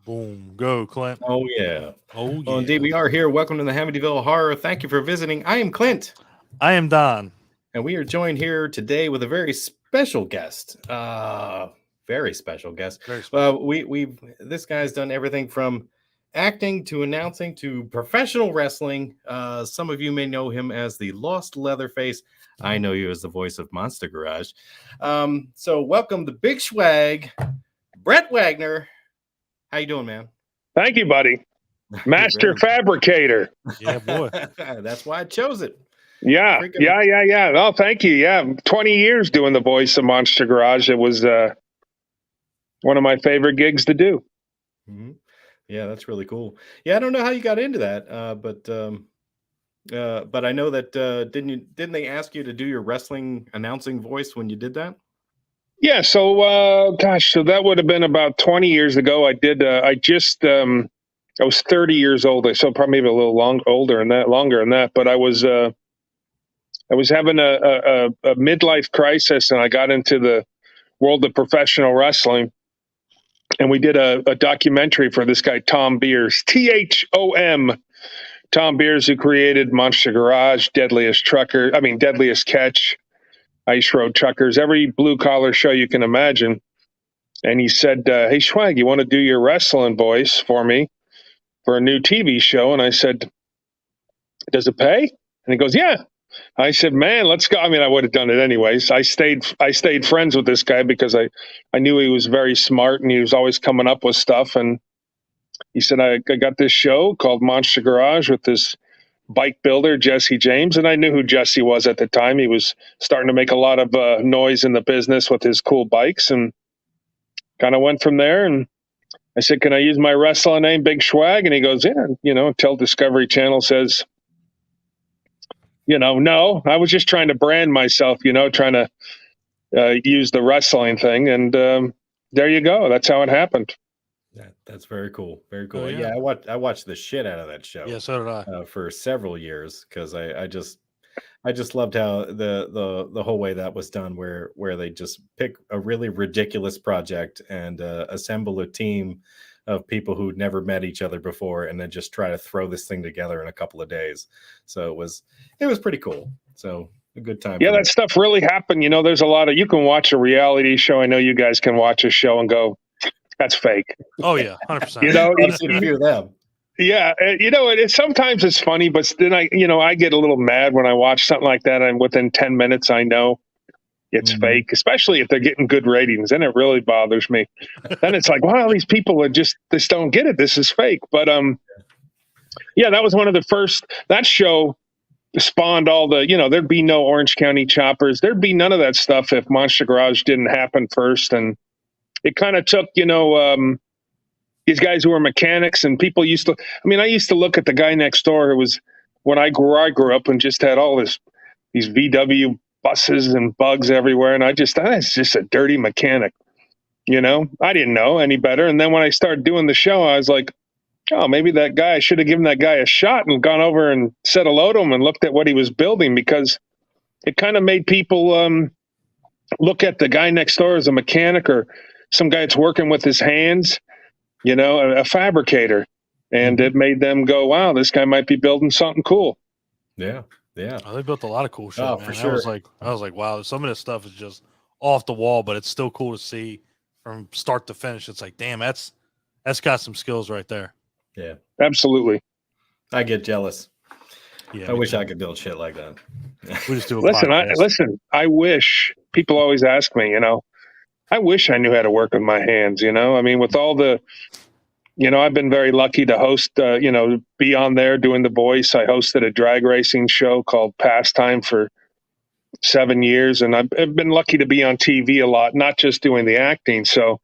Boom. Go, Clint. Oh, yeah. Oh, yeah. Well, indeed, we are here. Welcome to the Hamityville Horror. Thank you for visiting. I am Clint. I am Don. And we are joined here today with a very special guest. Very special guest. Very special. This guy's done everything from acting to announcing to professional wrestling. Some of you may know him as the Lost Leatherface. I know you as the voice of Monster Garage. So welcome the Big Swag, Brett Wagner. How you doing, man? Thank you, buddy. Master fabricator. Yeah, boy. That's why I chose it. Yeah. Oh, thank you. Yeah, 20 years doing the voice of Monster Garage. It was one of my favorite gigs to do. Mm-hmm. Yeah, that's really cool. Yeah, I don't know how you got into that, but I know that didn't they ask you to do your wrestling announcing voice when you did that? Yeah. So, so that would have been about 20 years ago. I did. I was 30 years old, so probably maybe a little longer than that. But I was having a midlife crisis, and I got into the world of professional wrestling. And we did a documentary for this guy, Tom Beers, THOM. Tom Beers, who created Monster Garage, Deadliest Catch, Ice Road Truckers, every blue collar show you can imagine. And he said, hey, Swag, you want to do your wrestling voice for me for a new TV show? And I said, does it pay? And he goes, yeah. I said, man, let's go. I mean, I would have done it anyways. I stayed friends with this guy because I knew he was very smart and he was always coming up with stuff. And he said, I got this show called Monster Garage with this bike builder, Jesse James. And I knew who Jesse was at the time. He was starting to make a lot of noise in the business with his cool bikes, and kind of went from there. And I said, can I use my wrestling name, Big Swag? And he goes, yeah, until Discovery Channel says, no. I was just trying to brand myself, trying to use the wrestling thing. And there you go. That's how it happened. That's very cool. Very cool. Oh, yeah. I watched the shit out of that show. Yeah, so did I. For several years, because I just loved how the whole way that was done, where they just pick a really ridiculous project and assemble a team of people who'd never met each other before, and then just try to throw this thing together in a couple of days. So it was pretty cool. So a good time. Yeah, that stuff really happened. There's a lot of, you can watch a reality show. I know you guys can watch a show and go, that's fake. Oh yeah, 100%. You hear them. Yeah, sometimes it's funny, but then I get a little mad when I watch something like that, and within 10 minutes I know it's fake, especially if they're getting good ratings. Then it really bothers me. Then it's like, wow, these people are just don't get it. This is fake. But yeah, that was one of the first. That show spawned all the, there'd be no Orange County Choppers. There'd be none of that stuff if Monster Garage didn't happen first. And it kind of took, these guys who were mechanics, and people I used to look at the guy next door who was, when I grew up and just had all these VW buses and bugs everywhere. And I just thought, it's just a dirty mechanic. I didn't know any better. And then when I started doing the show, I was like, oh, maybe that guy, I should have given that guy a shot and gone over and said hello to him and looked at what he was building, because it kind of made people look at the guy next door as a mechanic or some guy that's working with his hands, a fabricator. And it made them go, wow, this guy might be building something cool. Yeah. Yeah. Oh, they built a lot of cool shit, man. For sure. I was like, wow, some of this stuff is just off the wall, but it's still cool to see from start to finish. It's like, damn, that's got some skills right there. Yeah. Absolutely. I get jealous. Yeah. I wish I could build shit like that. We just do a listen, I wish, people always ask me, I wish I knew how to work with my hands, with all the, I've been very lucky to host, be on there doing the voice. I hosted a drag racing show called Pastime for 7 years. And I've been lucky to be on TV a lot, not just doing the acting. So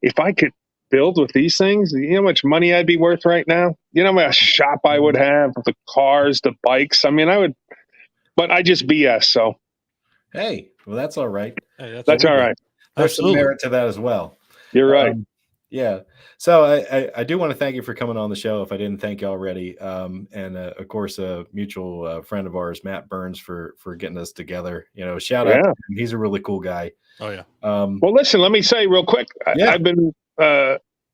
if I could build with these things, you know how much money I'd be worth right now? You know how much shop I would have, the cars, the bikes. I would, but I just BS. So, hey, well, that's all right. Hey, that's all right. There's some merit to that as well. You're right. Yeah. So I do want to thank you for coming on the show, if I didn't thank you already. And of course, a mutual friend of ours, Matt Burns, for getting us together. Shout out to him. He's a really cool guy. Oh, yeah. Well, listen, let me say real quick. I've been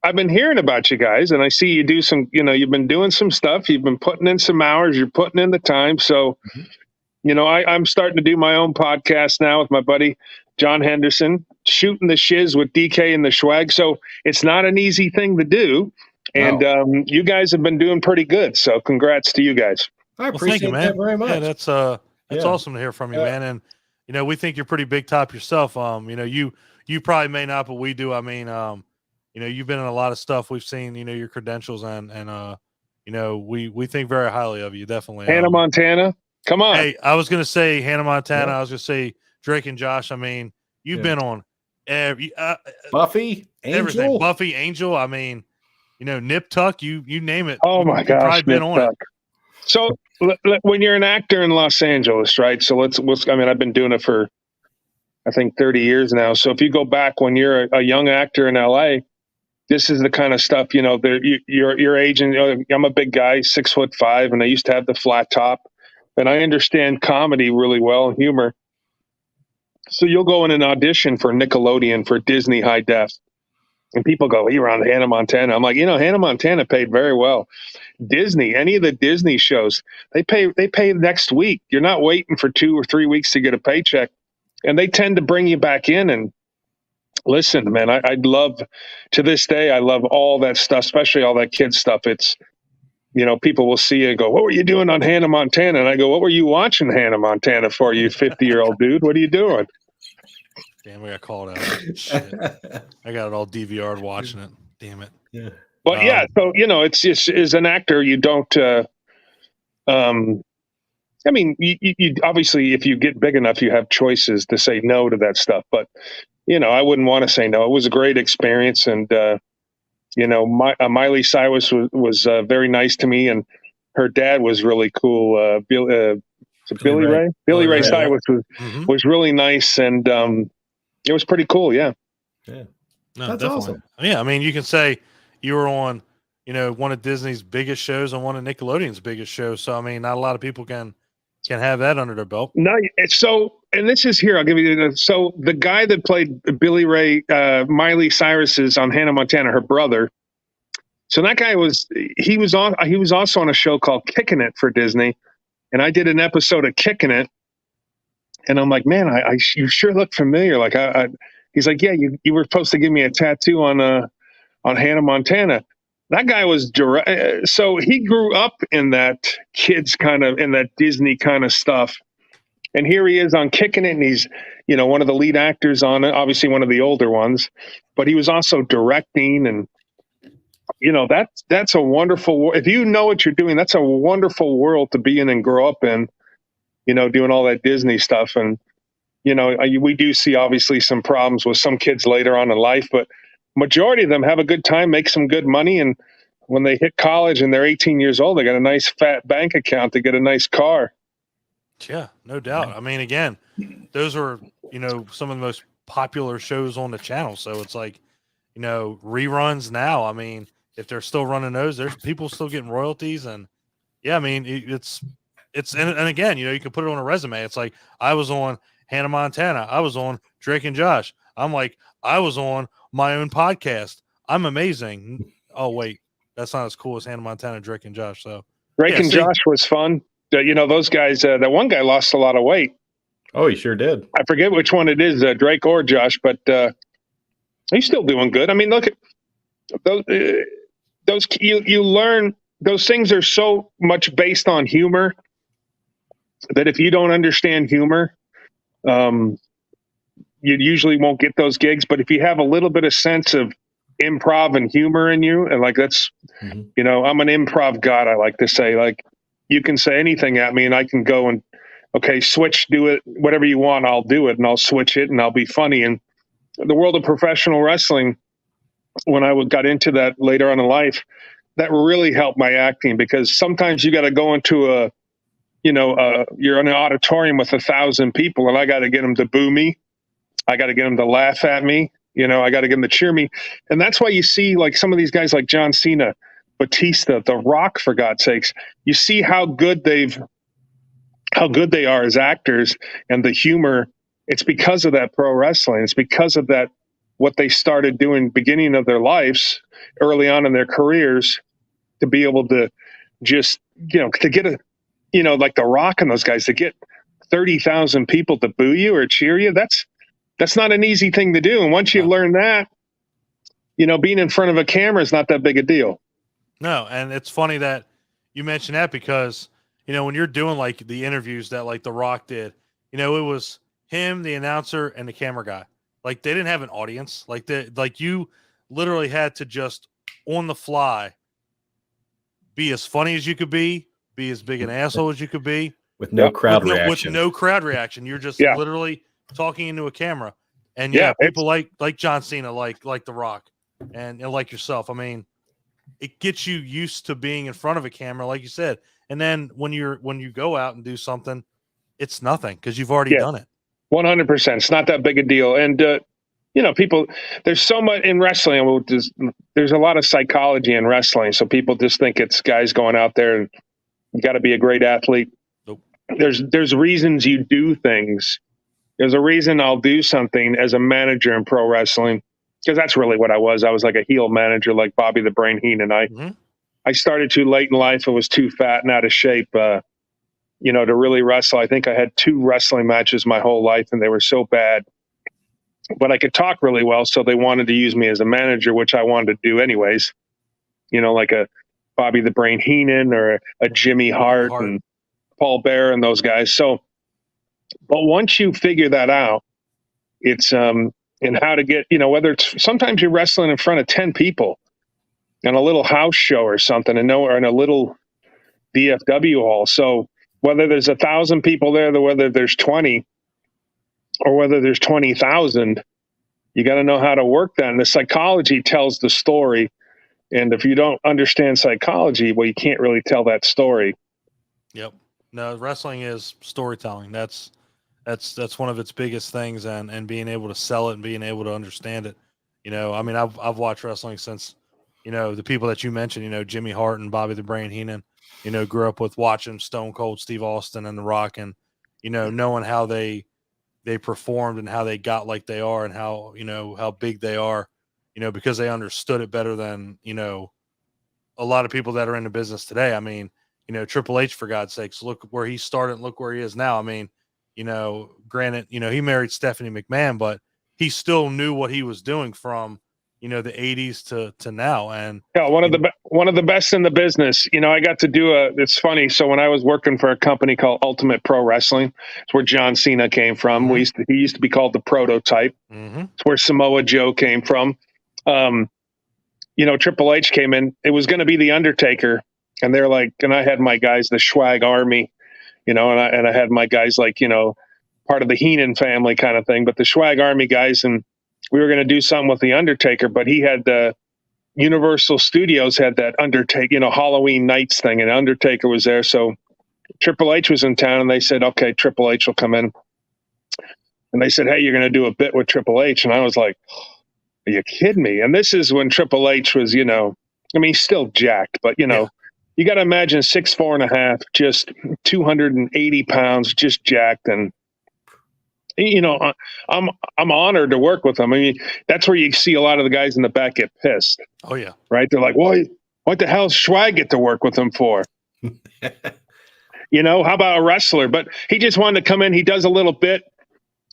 I've been hearing about you guys, and I see you do some. You've been doing some stuff. You've been putting in some hours. You're putting in the time. So, I'm starting to do my own podcast now with my buddy John Henderson, shooting the shiz with DK and the Schwag. So it's not an easy thing to do, and you guys have been doing pretty good. So congrats to you guys. I appreciate thank you, man. that very much. Yeah, that's awesome to hear from you, man. And we think you're pretty big top yourself. You probably may not, but we do. I mean, you've been in a lot of stuff. We've seen, your credentials and we think very highly of you. Definitely. Hannah Montana. Come on. Hey, I was going to say Hannah Montana. I was going to say Drake and Josh. I mean, you've been on Buffy, everything. Angel. Buffy, Angel. I mean, Nip Tuck, you name it. Oh my gosh. Probably been on it. So when you're an actor in Los Angeles, right? So I've been doing it for, I think 30 years now. So if you go back when you're a young actor in LA, this is the kind of stuff, your age, and I'm a big guy, 6'5", and I used to have the flat top, and I understand comedy really well and humor. So you'll go in an audition for Nickelodeon, for Disney High Def, and people go, "You're on Hannah Montana." I'm like, Hannah Montana paid very well. Disney, any of the Disney shows, they pay next week. You're not waiting for 2 or 3 weeks to get a paycheck, and they tend to bring you back in. And listen, man, I'd love, to this day, I love all that stuff, especially all that kid stuff. It's, people will see you and go, "What were you doing on Hannah Montana?" And I go, "What were you watching Hannah Montana for, you 50-year-old dude? What are you doing?" Damn, we got called out. Shit. I got it all DVR'd watching it. Damn it. Yeah. But so, it's just, as an actor, you don't, I mean, you obviously, if you get big enough, you have choices to say no to that stuff. But, I wouldn't want to say no. It was a great experience. And, Miley Cyrus was very nice to me, and her dad was really cool. Billy Ray? Billy Ray Cyrus was really nice. And it was pretty cool. Yeah. Yeah. No, that's definitely. awesome. Yeah. I mean, you can say you were on, one of Disney's biggest shows and one of Nickelodeon's biggest shows. So, I mean, not a lot of people can have that under their belt. No, and this is here. I'll give you so the guy that played Billy Ray, Miley Cyrus's on Hannah Montana, her brother. So that guy he was also on a show called Kicking It for Disney, and I did an episode of Kicking It, and I'm like, man, you sure look familiar. Like, he's like, yeah, you were supposed to give me a tattoo on Hannah Montana. That guy was direct. So he grew up in that in that Disney kind of stuff. And here he is on Kicking It, and he's, one of the lead actors on it, obviously one of the older ones, but he was also directing. And, that's a wonderful, if you know what you're doing, that's a wonderful world to be in and grow up in, doing all that Disney stuff. And, we do see obviously some problems with some kids later on in life, but majority of them have a good time, make some good money. And when they hit college and they're 18 years old, they got a nice fat bank account to get a nice car. Yeah, no doubt. I mean, again, those are, some of the most popular shows on the channel. So it's like, reruns now. I mean, if they're still running those, there's people still getting royalties. And yeah, I mean, it's, and again, you can put it on a resume. It's like, I was on Hannah Montana. I was on Drake and Josh. I'm like, I was on my own podcast. I'm amazing. Oh, wait, that's not as cool as Hannah Montana, Drake and Josh. So Drake and Josh was fun. Those guys, that one guy lost a lot of weight. Oh, he sure did. I forget which one it is, Drake or Josh, but he's still doing good. I mean, look at those. You learn those things are so much based on humor that if you don't understand humor, you usually won't get those gigs. But if you have a little bit of sense of improv and humor in you, and like that's, I'm an improv god. I like to say, like, you can say anything at me and I can go and, okay, switch, do it, whatever you want, I'll do it, and I'll switch it and I'll be funny. And the world of professional wrestling, when I got into that later on in life, that really helped my acting, because sometimes you got to go into you're in an auditorium with 1,000 people and I got to get them to boo me. I got to get them to laugh at me. I got to get them to cheer me. And that's why you see like some of these guys like John Cena, Batista, The Rock, for God's sakes, you see how good they are as actors, and the humor. It's because of that pro wrestling. It's because of that what they started doing beginning of their lives, early on in their careers, to be able to just, to get like The Rock and those guys, to get 30,000 people to boo you or cheer you. That's not an easy thing to do. And once you learn that, being in front of a camera is not that big a deal. No. And it's funny that you mentioned that because, when you're doing like the interviews that like The Rock did, it was him, the announcer, and the camera guy. Like they didn't have an audience. Like you literally had to just on the fly be as funny as you could be as big an asshole as you could be. With no crowd reaction. With no crowd reaction. You're just literally talking into a camera. And people like John Cena, like The Rock, and like yourself. I mean, it gets you used to being in front of a camera, like you said. And then when you go out and do something, it's nothing because you've already done it. 100%. It's not that big a deal. And people, there's so much in wrestling. There's a lot of psychology in wrestling. So people just think it's guys going out there and you got to be a great athlete. Nope. There's reasons you do things. There's a reason I'll do something as a manager in pro wrestling, because that's really what I was. I was like a heel manager, like Bobby the Brain Heenan. I started too late in life. I was too fat and out of shape, to really wrestle. I think I had 2 wrestling matches my whole life, and they were so bad. But I could talk really well, so they wanted to use me as a manager, which I wanted to do anyways. Like a Bobby the Brain Heenan or a Jimmy Hart and Paul Bearer and those guys. So, but once you figure that out, it's and how to get, whether it's sometimes you're wrestling in front of 10 people in a little house show or something, or in a little VFW hall. So whether there's 1,000 people there, whether there's 20, or whether there's 20,000, you got to know how to work that. And the psychology tells the story. And if you don't understand psychology, well, you can't really tell that story. Yep. No, wrestling is storytelling. That's one of its biggest things, and being able to sell it and being able to understand it. I mean, I've watched wrestling since, the people that you mentioned, Jimmy Hart and Bobby the Brain Heenan, grew up with watching Stone Cold Steve Austin and The Rock, and, knowing how they performed and how they got like they are and how, how big they are, because they understood it better than, a lot of people that are in the business today. I mean, Triple H, for God's sakes, look where he started and look where he is now. I mean, granted, he married Stephanie McMahon, but he still knew what he was doing from, the 80s to now. And one of the best in the business. I got to do it's funny. So when I was working for a company called Ultimate Pro Wrestling, it's where John Cena came from. Mm-hmm. He used to be called the Prototype. Mm-hmm. It's where Samoa Joe came from. Triple H came in. It was going to be the Undertaker, and they're like, and I had my guys, the Schwag Army, and I had my guys like, part of the Heenan family kind of thing, but the Schwag Army guys, and we were going to do something with the Undertaker, but he had the Universal Studios had that Undertaker, Halloween Nights thing, and Undertaker was there. So Triple H was in town, and they said, okay, Triple H will come in. And they said, hey, you're going to do a bit with Triple H. And I was like, are you kidding me? And this is when Triple H was, he's still jacked, but, you got to imagine 6'4.5", just 280 pounds, just jacked. And, I'm honored to work with them. I mean, that's where you see a lot of the guys in the back get pissed. Oh yeah. Right. They're like, well, what the hell does Schwag get to work with them for? How about a wrestler? But he just wanted to come in. He does a little bit,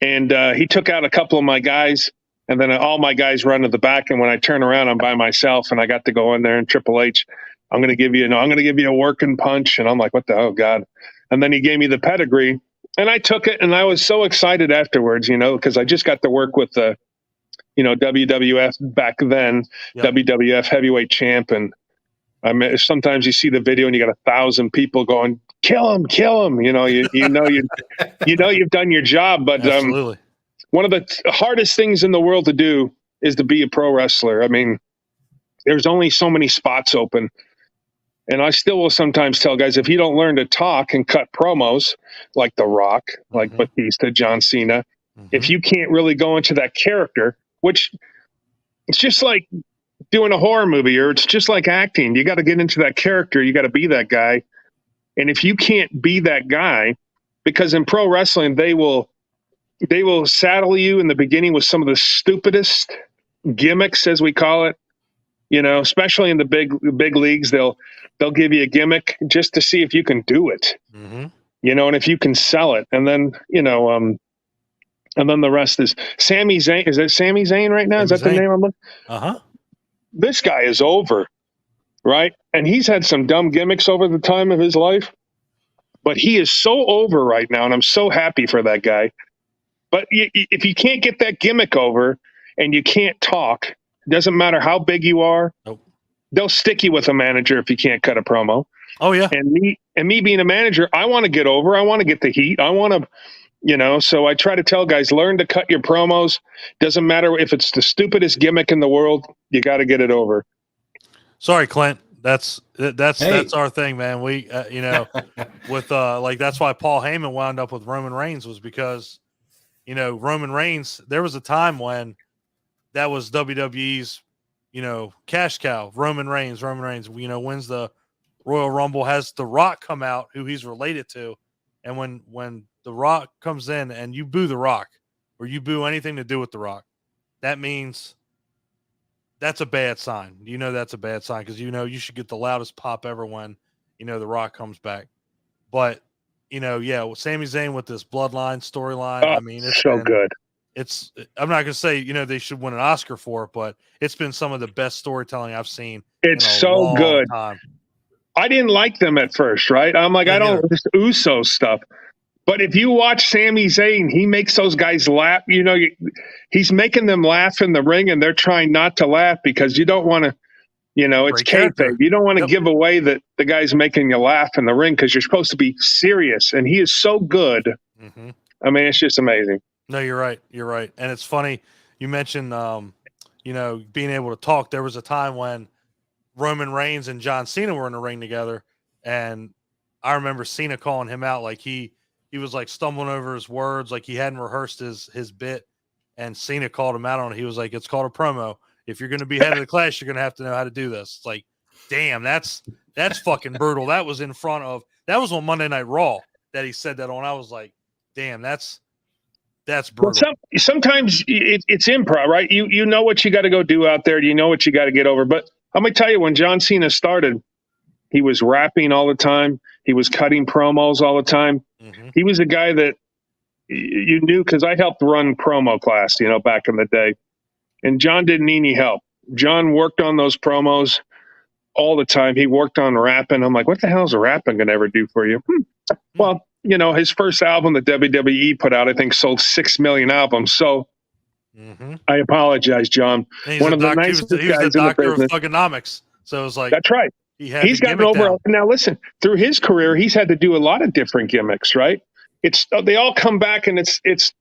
and he took out a couple of my guys, and then all my guys run to the back. And when I turn around, I'm by myself, and I got to go in there and Triple H, I'm going to give you a working punch. And I'm like, what the hell, God? And then he gave me the pedigree. And I took it, and I was so excited afterwards, because I just got to work with the, WWF back then, WWF heavyweight champ. And I mean, sometimes you see the video and you got 1,000 people going, kill him. You've done your job. But absolutely. One of the hardest things in the world to do is to be a pro wrestler. I mean, there's only so many spots open. And I still will sometimes tell guys, if you don't learn to talk and cut promos like The Rock, like Batista, John Cena, if you can't really go into that character, which it's just like doing a horror movie, or it's just like acting. You got to get into that character. You got to be that guy. And if you can't be that guy, because in pro wrestling, they will saddle you in the beginning with some of the stupidest gimmicks, as we call it. You know, especially in the big leagues, they'll give you a gimmick just to see if you can do it. Mm-hmm. You know, and if you can sell it, and then and then the rest is Sami Zayn. Is it Sami Zayn right now? Is that the name I'm looking? Uh-huh. This guy is over, right? And he's had some dumb gimmicks over the time of his life, but he is so over right now, and I'm so happy for that guy. But if you can't get that gimmick over and you can't talk, it doesn't matter how big you are. Nope. They'll stick you with a manager if you can't cut a promo. Oh yeah. And me being a manager, I want to get over. I want to get the heat. I want to, you know. So I try to tell guys, learn to cut your promos. Doesn't matter if it's the stupidest gimmick in the world. You got to get it over. Sorry, Clint. That's our thing, man. We you know, with like that's why Paul Heyman wound up with Roman Reigns, was because, you know, Roman Reigns, there was a time when that was WWE's, you know, cash cow. Roman Reigns, you know, wins the Royal Rumble, has The Rock come out, who he's related to. And when The Rock comes in and you boo The Rock, or you boo anything to do with The Rock, that means that's a bad sign. You know that's a bad sign, because you know you should get the loudest pop ever when, you know, The Rock comes back. But, you know, yeah, Sami Zayn with this bloodline storyline, I mean, it's so good. I'm not going to say, you know, they should win an Oscar for it, but it's been some of the best storytelling I've seen. It's in a so long good. Time. I didn't like them at first, right? I'm like, I don't, this Uso stuff. But if you watch Sami Zayn, he makes those guys laugh. You know, he's making them laugh in the ring, and they're trying not to laugh because you don't want to, you know, it's kayfabe. You don't want to give away that the guy's making you laugh in the ring, because you're supposed to be serious. And he is so good. Mm-hmm. I mean, it's just amazing. No, you're right. You're right. And it's funny. You mentioned, you know, being able to talk. There was a time when Roman Reigns and John Cena were in the ring together, and I remember Cena calling him out, like he was like stumbling over his words, like he hadn't rehearsed his bit, and Cena called him out on it. He was like, "It's called a promo. If you're going to be head of the class, you're going to have to know how to do this." It's like, damn, that's fucking brutal. That was on Monday Night Raw that he said that on. I was like, damn, that's brutal. Well, sometimes it's improv, right? You know what you got to go do out there. You know what you got to get over. But I'm going to tell you, when John Cena started, he was rapping all the time. He was cutting promos all the time. Mm-hmm. He was a guy that you knew, because I helped run promo class, you know, back in the day. And John didn't need any help. John worked on those promos all the time. He worked on rapping. I'm like, what the hell is rapping going to ever do for you? Well, you know, his first album that WWE put out, I think, sold 6 million albums. So I apologize, John. One of the nicest guys in the business. He was the doctor of thugonomics. So it was like, that's right. He's gotten over. Now, listen, through his career, he's had to do a lot of different gimmicks, right? They all come back, and it's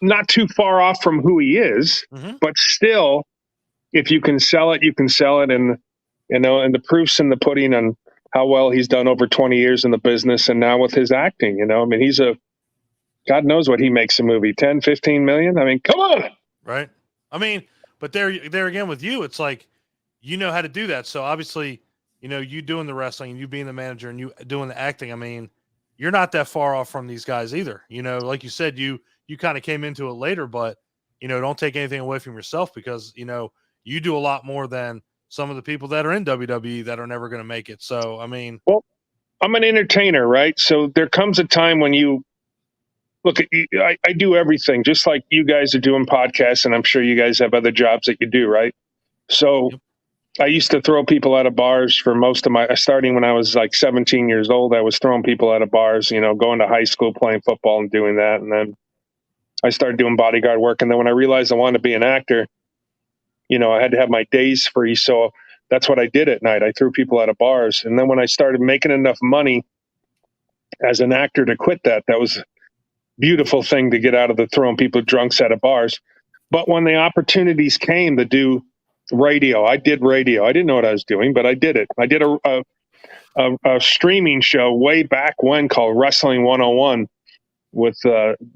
not too far off from who he is, but still, if you can sell it, you can sell it. And, you know, and the proof's in the pudding on how well he's done over 20 years in the business. And now with his acting, you know, I mean, God knows what he makes a movie, 10, 15 million. I mean, come on. Right. I mean, but there again with you, it's like, you know how to do that. So obviously, you know, you doing the wrestling and you being the manager and you doing the acting, I mean, you're not that far off from these guys either. You know, like you said, you kind of came into it later, but, you know, don't take anything away from yourself, because, you know, you do a lot more than some of the people that are in WWE that are never going to make it. So, I mean, well, I'm an entertainer, right? So there comes a time when you look, I do everything, just like you guys are doing podcasts, and I'm sure you guys have other jobs that you do, right? So I used to throw people out of bars for most of starting when I was like 17 years old. I was throwing people out of bars, you know, going to high school, playing football and doing that. And then I started doing bodyguard work. And then when I realized I wanted to be an actor, you know, I had to have my days free. So that's what I did at night. I threw people out of bars. And then when I started making enough money as an actor to quit that was a beautiful thing, to get out of the throwing people drunks out of bars. But when the opportunities came to do radio, I did radio. I didn't know what I was doing, but I did it. I did a streaming show way back when called Wrestling 101 with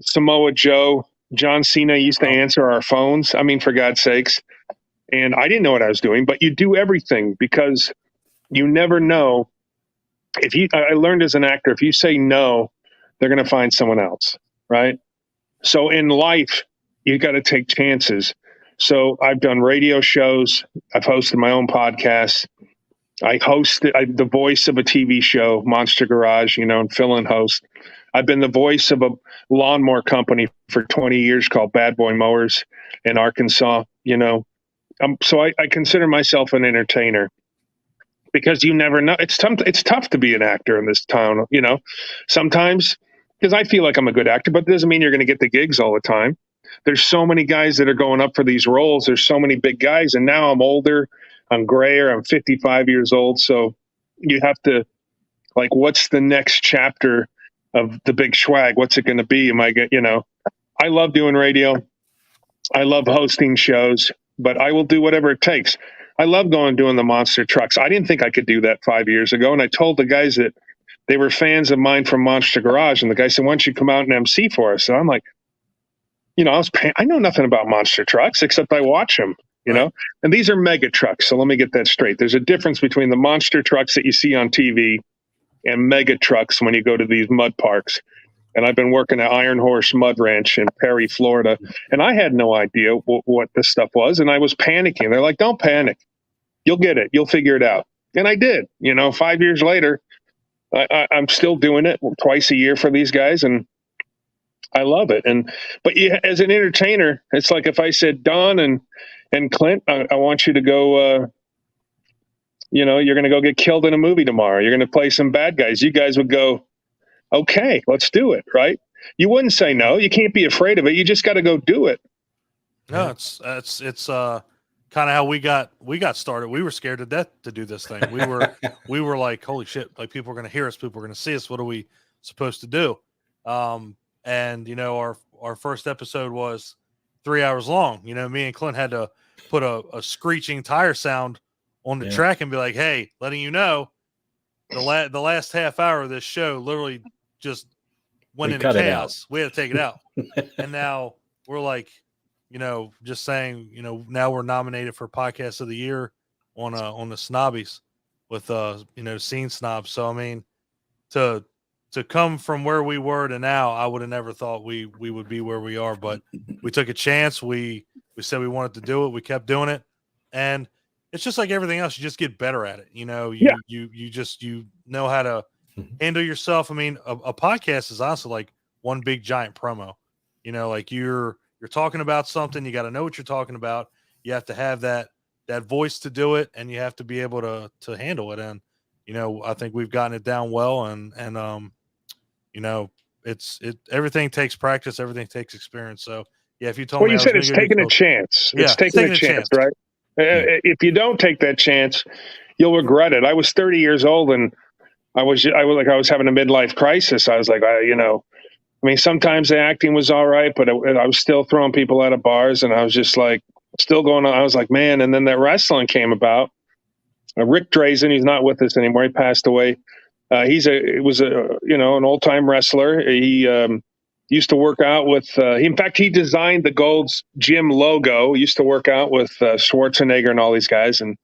Samoa Joe. John Cena used to answer our phones. I mean, for God's sakes. And I didn't know what I was doing, but you do everything, because you never know. I learned as an actor, if you say no, they're going to find someone else, right? So in life, you got to take chances. So I've done radio shows. I've hosted my own podcast. I'm the voice of a TV show, Monster Garage, and fill-in host. I've been the voice of a lawnmower company for 20 years called Bad Boy Mowers in Arkansas. So I consider myself an entertainer, because you never know. It's tough to be an actor in this town, sometimes, because I feel like I'm a good actor, but it doesn't mean you're going to get the gigs all the time. There's so many guys that are going up for these roles. There's so many big guys. And now I'm older, I'm grayer, I'm 55 years old. So you have to, like, what's the next chapter of the big swag? What's it going to be? I love doing radio. I love hosting shows, but I will do whatever it takes. I love doing the monster trucks. I didn't think I could do that 5 years ago. And I told the guys that they were fans of mine from Monster Garage. And the guy said, why don't you come out and MC for us? And I'm like, I know nothing about monster trucks except I watch them, and these are mega trucks. So let me get that straight. There's a difference between the monster trucks that you see on TV and mega trucks when you go to these mud parks. And I've been working at Iron Horse Mud Ranch in Perry, Florida, and I had no idea what this stuff was. And I was panicking. They're like, don't panic. You'll get it. You'll figure it out. And I did. 5 years later, I'm still doing it twice a year for these guys. And I love it. But as an entertainer, it's like if I said, Don and Clint, I want you to go, you're going to go get killed in a movie tomorrow. You're going to play some bad guys. You guys would go, okay, let's do it. Right. You wouldn't say no. You can't be afraid of it. You just got to go do it. No, it's kind of how we got started. We were scared to death to do this thing. We were like, holy shit, like people are going to hear us. People are going to see us. What are we supposed to do? And our first episode was 3 hours long. Me and Clint had to put a screeching tire sound on the track and be like, hey, letting you know the last half hour of this show literally just went into chaos. We had to take it out. And now we're like, just saying, now we're nominated for Podcast of the Year on the Snobbies with Scene Snobs. So I mean, to come from where we were to now, I would have never thought we would be where we are, but we took a chance. We said we wanted to do it. We kept doing it. And it's just like everything else. You just get better at it. You know how to handle yourself. I mean, a podcast is honestly like one big giant promo, like you're talking about something. You got to know what you're talking about. You have to have that voice to do it, and you have to be able to handle it. And, I think we've gotten it down well, and everything takes practice, everything takes experience. So yeah, if you told me, you said it's taking a chance. It's taking a chance, right? If you don't take that chance, you'll regret it. I was 30 years old, and I was having a midlife crisis. I was like, sometimes the acting was all right, but I was still throwing people out of bars, and I was just like still going on. I was like, man. And then that wrestling came about. Rick Drazen, he's not with us anymore. He passed away. He was an old time wrestler. He used to work out with. In fact, he designed the Gold's Gym logo. He used to work out with Schwarzenegger and all these guys, and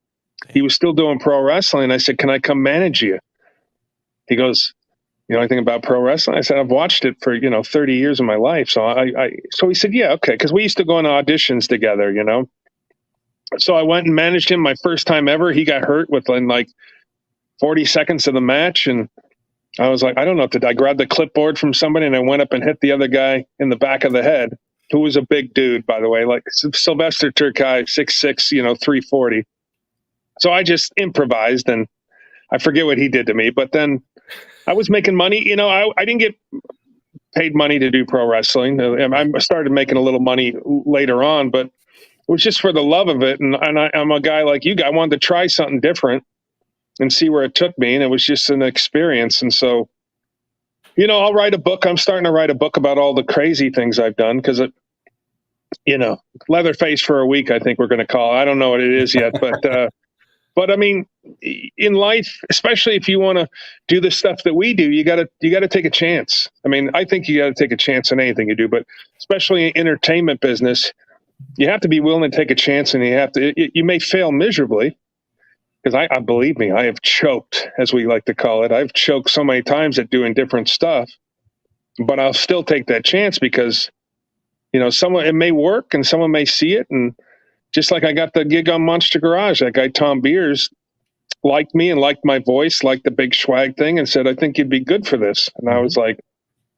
he was still doing pro wrestling. I said, "Can I come manage you?" He goes, "You know anything about pro wrestling?" I said, "I've watched it for 30 years of my life." So so he said, "Yeah, okay," because we used to go on auditions together, So I went and managed him my first time ever. He got hurt within like 40 seconds of the match, and I was like, I don't know what to do. I grabbed the clipboard from somebody, and I went up and hit the other guy in the back of the head, who was a big dude, by the way, like Sylvester Turkai, 6'6", 340. So I just improvised, and I forget what he did to me, but then I was making money. I didn't get paid money to do pro wrestling. I started making a little money later on, but it was just for the love of it. And I'm a guy like you. I wanted to try something different and see where it took me. And it was just an experience. And so, I'll write a book. I'm starting to write a book about all the crazy things I've done because Leatherface for a week, I think we're going to call it. I don't know what it is yet, but I mean, in life, especially if you want to do the stuff that we do, you got to take a chance. I mean, I think you got to take a chance in anything you do, but especially in entertainment business, you have to be willing to take a chance, and you may fail miserably, because I believe me, I have choked, as we like to call it. I've choked so many times at doing different stuff, but I'll still take that chance because, it may work and someone may see it, and just like I got the gig on Monster Garage. That guy Tom Beers liked me and liked my voice, liked the big swag thing, and said, "I think you'd be good for this." And I was like,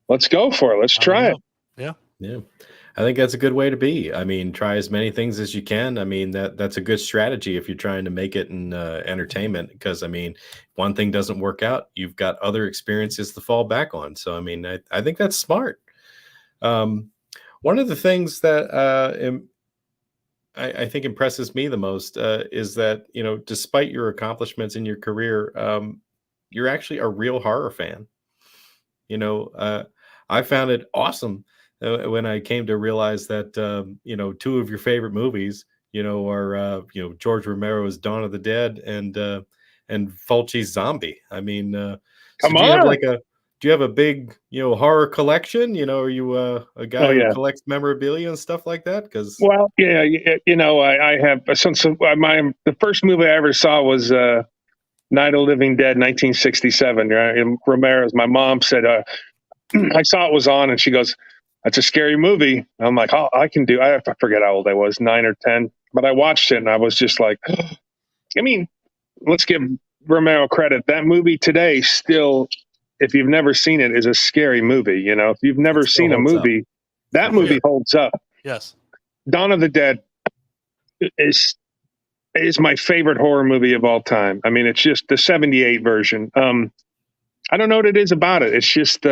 "Let's go for it. Let's try it." Yeah. I think that's a good way to be. I mean, try as many things as you can. I mean, that's a good strategy if you're trying to make it in entertainment, because I mean, one thing doesn't work out, you've got other experiences to fall back on. So, I mean, I think that's smart. One of the things that I think impresses me the most is that, you know, despite your accomplishments in your career, you're actually a real horror fan. You know, I found it awesome when I came to realize that, you know, two of your favorite movies, you know, are, you know, George Romero's Dawn of the Dead and Fulci's Zombie. I mean, so Come do you have on. like do you have a big, you know, horror collection? You know, are you a guy Oh, who yeah. collects memorabilia and stuff like that? Because Well, yeah, you know, I have since the first movie I ever saw was Night of the Living Dead, 1967. Right? And Romero's. My mom said, I saw it was on, and she goes, "That's a scary movie." I'm like, "Oh, I can do." I forget how old I was, 9 or 10, but I watched it, and I was just like, I mean, let's give Romero credit. That movie today still, if you've never seen it, is a scary movie. You know, if you've never it still seen a holds up. movie, that For movie sure. holds up. Yes. Dawn of the Dead is my favorite horror movie of all time. I mean, it's just the 78 version. I don't know what it is about it. It's just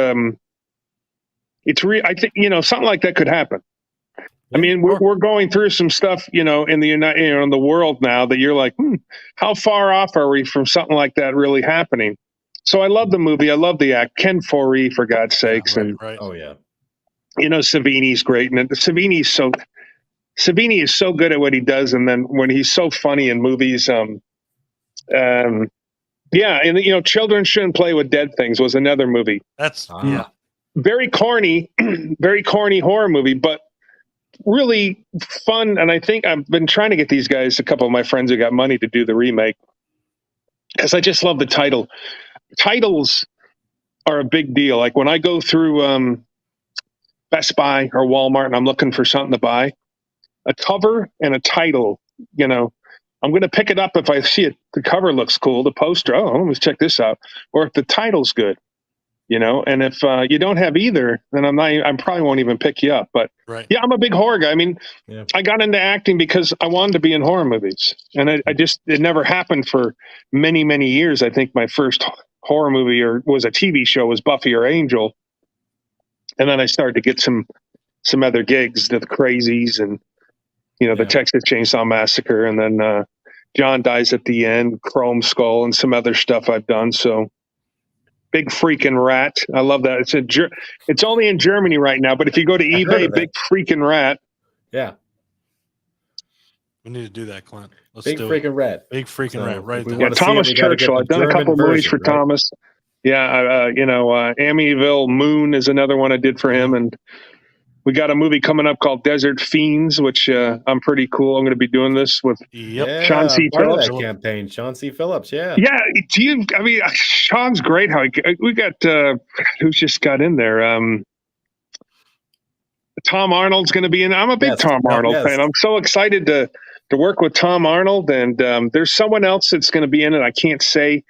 it's real. I think, you know, something like that could happen. I mean, we're going through some stuff, you know, in the in the world now that you're like, how far off are we from something like that really happening? So I love the movie. I love the act. Ken Foree, for God's sakes, Right, and right. Oh yeah, you know, Savini's great, and Savini is so good at what he does, and then when he's so funny in movies, yeah, and you know, Children Shouldn't Play with Dead Things was another movie. That's yeah. Very corny, very corny horror movie, but really fun. And I think I've been trying to get these guys, a couple of my friends who got money to do the remake, because I just love the title. Titles are a big deal. Like when I go through Best Buy or Walmart and I'm looking for something to buy, a cover and a title, you know, I'm going to pick it up if I see it. The cover looks cool, the poster. Oh, let me check this out. Or if the title's good, you know. And if you don't have either, then I probably won't even pick you up. But right. yeah, I'm a big horror guy. I mean, Yeah. I got into acting because I wanted to be in horror movies, and it never happened for many, many years. I think my first horror movie was a TV show was Buffy or Angel, and then I started to get some other gigs, the Crazies, and you know, the Texas Chainsaw Massacre, and then John Dies at the End, Chrome Skull, and some other stuff I've done. So Big Freaking Rat, I love that. It's only in Germany right now, but if you go to heard eBay, of Big Freaking Rat. Yeah. We need to do that, Clint. Let's Big do freaking it. rat. Big freaking So rat, right if we there. Yeah, wanna see it, Thomas we gotta get Churchill. the I've done a German couple of movies version, for right? Thomas. Yeah, you know, Amityville Moon is another one I did for him, and we got a movie coming up called Desert Fiends, which I'm pretty cool. I'm going to be doing this with Yep. Sean Yeah, C. I'm part Phillips. of that campaign. Sean C. Phillips, yeah. Yeah, I mean, Sean's great. We got who's just got in there? Tom Arnold's going to be in. I'm a big Yes. Tom Arnold Yes. fan. I'm so excited to work with Tom Arnold, and there's someone else that's going to be in it. I can't say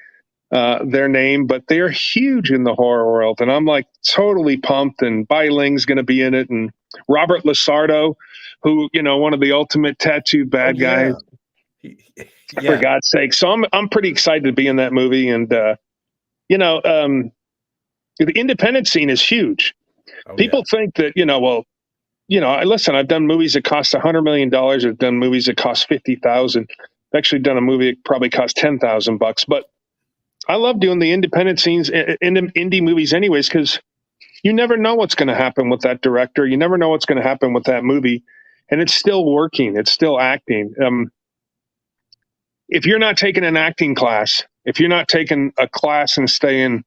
their name, but they're huge in the horror world, and I'm like totally pumped. And Bai Ling's going to be in it, and Robert Lasardo, who, you know, one of the ultimate tattooed bad guys. For God's sake. So I'm pretty excited to be in that movie, and you know, the independent scene is huge. People think that, you know, well, you know, listen, I've done movies that cost $100 million. I've done movies that cost 50,000. I've actually done a movie that probably cost $10,000, but I love doing the independent scenes in indie movies anyways, because you never know what's going to happen with that director. You never know what's going to happen with that movie, and it's still working. It's still acting. If you're not taking an acting class, if you're not taking a class and staying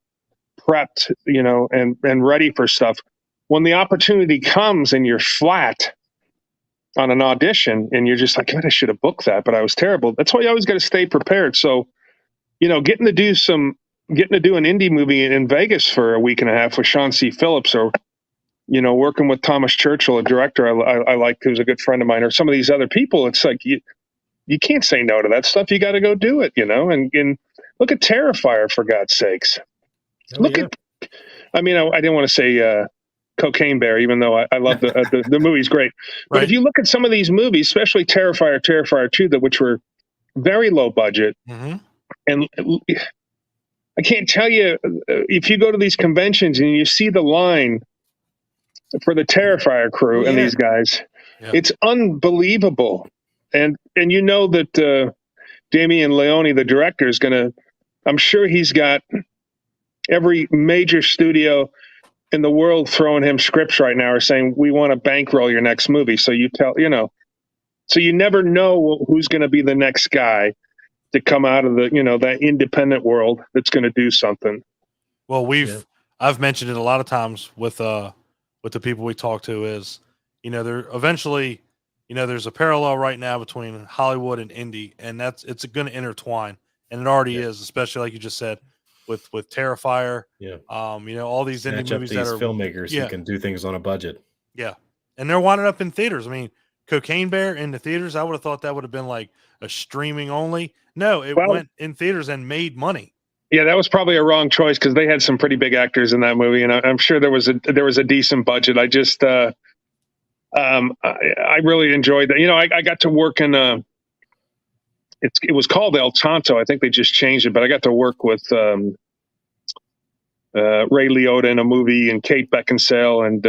prepped, you know, and ready for stuff, when the opportunity comes and you're flat on an audition and you're just like, God, I should have booked that, but I was terrible. That's why you always got to stay prepared. So, you know, getting to do an indie movie in Vegas for a week and a half with Sean C. Phillips, or working with Thomas Churchill, a director I like, who's a good friend of mine, or some of these other people, it's like you can't say no to that stuff. You got to go do it, and look at Terrifier, for God's sakes. Look at, I didn't want to say Cocaine Bear, even though I love the movie's great. But Right. if you look at some of these movies, especially Terrifier 2, which were very low budget, Mm-hmm. and I can't tell you, if you go to these conventions and you see the line for the Terrifier crew and these guys, it's unbelievable. And you know that Damien Leone, the director, is going to, I'm sure he's got every major studio in the world throwing him scripts right now, or saying, we want to bankroll your next movie. So so you never know who's going to be the next guy to come out of the, that independent world that's going to do something. Well, I've mentioned it a lot of times with the people we talk to is, there eventually, there's a parallel right now between Hollywood and indie, and it's going to intertwine, and it already is, especially like you just said with Terrifier. Yeah. All these Snatch indie movies up these that are filmmakers who can do things on a budget. Yeah. And they're winding up in theaters. I mean, Cocaine Bear in the theaters, I would have thought that would have been like a streaming only. No, it went in theaters and made money. Yeah, that was probably a wrong choice because they had some pretty big actors in that movie, and I'm sure there was a decent budget. I just I really enjoyed that. I got to work in it was called El Tonto. I think they just changed it, but I got to work with Ray Liotta in a movie, and Kate Beckinsale and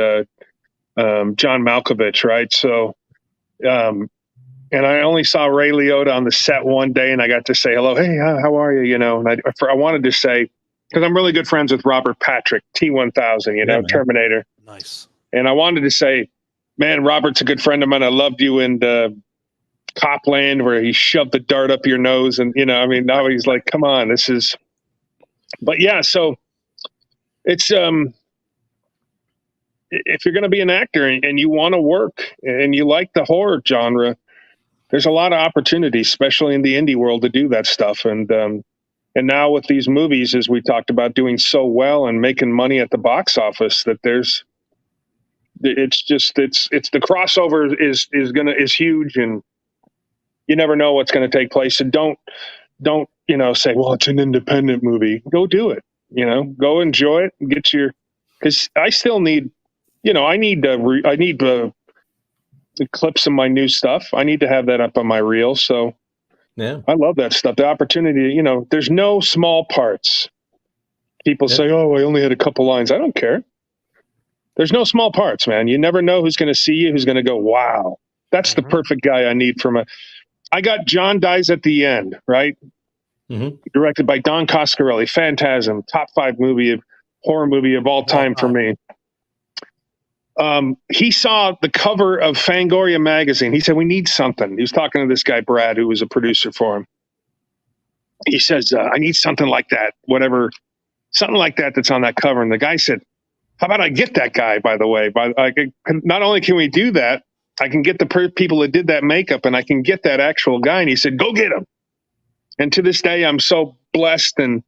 John Malkovich, right? So, and I only saw Ray Liotta on the set one day, and I got to say hello. Hey, how are you? And I wanted to say, because I'm really good friends with Robert Patrick, T-1000, Terminator. Nice. And I wanted to say, man, Robert's a good friend of mine. I loved you in Copland, where he shoved the dart up your nose, and now he's like, come on, this is. But yeah, so it's if you're going to be an actor and you want to work and you like the horror genre, there's a lot of opportunity, especially in the indie world, to do that stuff. And now with these movies, as we talked about, doing so well and making money at the box office, that it's the crossover is huge, and you never know what's going to take place. And don't say, well, it's an independent movie. Go do it. Go enjoy it. Because I still need, I need clips of my new stuff. I need to have that up on my reel. So yeah, I love that stuff. The opportunity, there's no small parts. People say, oh, I only had a couple lines. I don't care. There's no small parts, man. You never know who's going to see you, who's going to go, wow, that's the perfect guy I need I got John Dies at the End, right? Mm-hmm. Directed by Don Coscarelli. Phantasm, top 5 horror movie of all time for me. He saw the cover of Fangoria magazine. He said, we need something. He was talking to this guy, Brad, who was a producer for him. He says, I need something like that, something like that that's on that cover. And the guy said, how about I get that guy, by the way? Not only can we do that, I can get the people that did that makeup, and I can get that actual guy. And he said, go get him. And to this day, I'm so blessed. And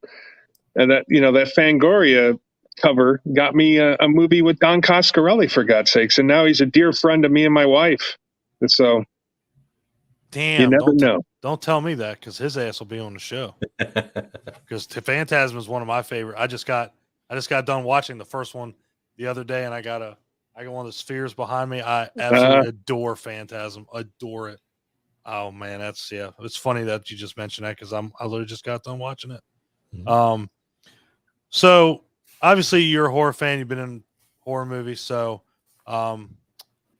that, that Fangoria cover got me a movie with Don Coscarelli, for God's sakes. And now he's a dear friend of me and my wife. And so, damn, you never know. Don't tell me that, because his ass will be on the show. Because Phantasm is one of my favorite. I just got done watching the first one the other day, and I got one of the spheres behind me. I absolutely adore Phantasm. Adore it. Oh man, it's funny that you just mentioned that, because I literally just got done watching it. Mm-hmm. So obviously you're a horror fan. You've been in horror movies. So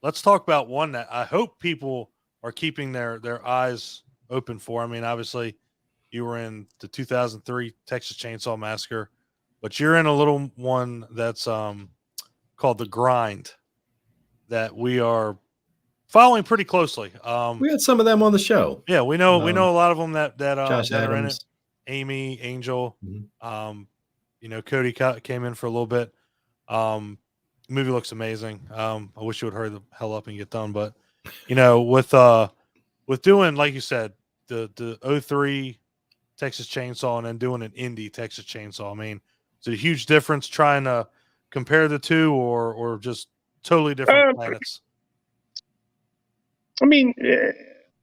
let's talk about one that I hope people are keeping their eyes open for. I mean, obviously you were in the 2003 Texas Chainsaw Massacre, but you're in a little one that's called The Grind that we are following pretty closely. We had some of them on the show. Yeah, we know a lot of them that Josh that Adams. are in it. Amy, Angel, Cody came in for a little bit. The movie looks amazing. I wish you would hurry the hell up and get done, but with doing, like you said, the 03 Texas Chainsaw and then doing an indie Texas Chainsaw. I mean, is it a huge difference trying to compare the two, or just totally different planets. I mean,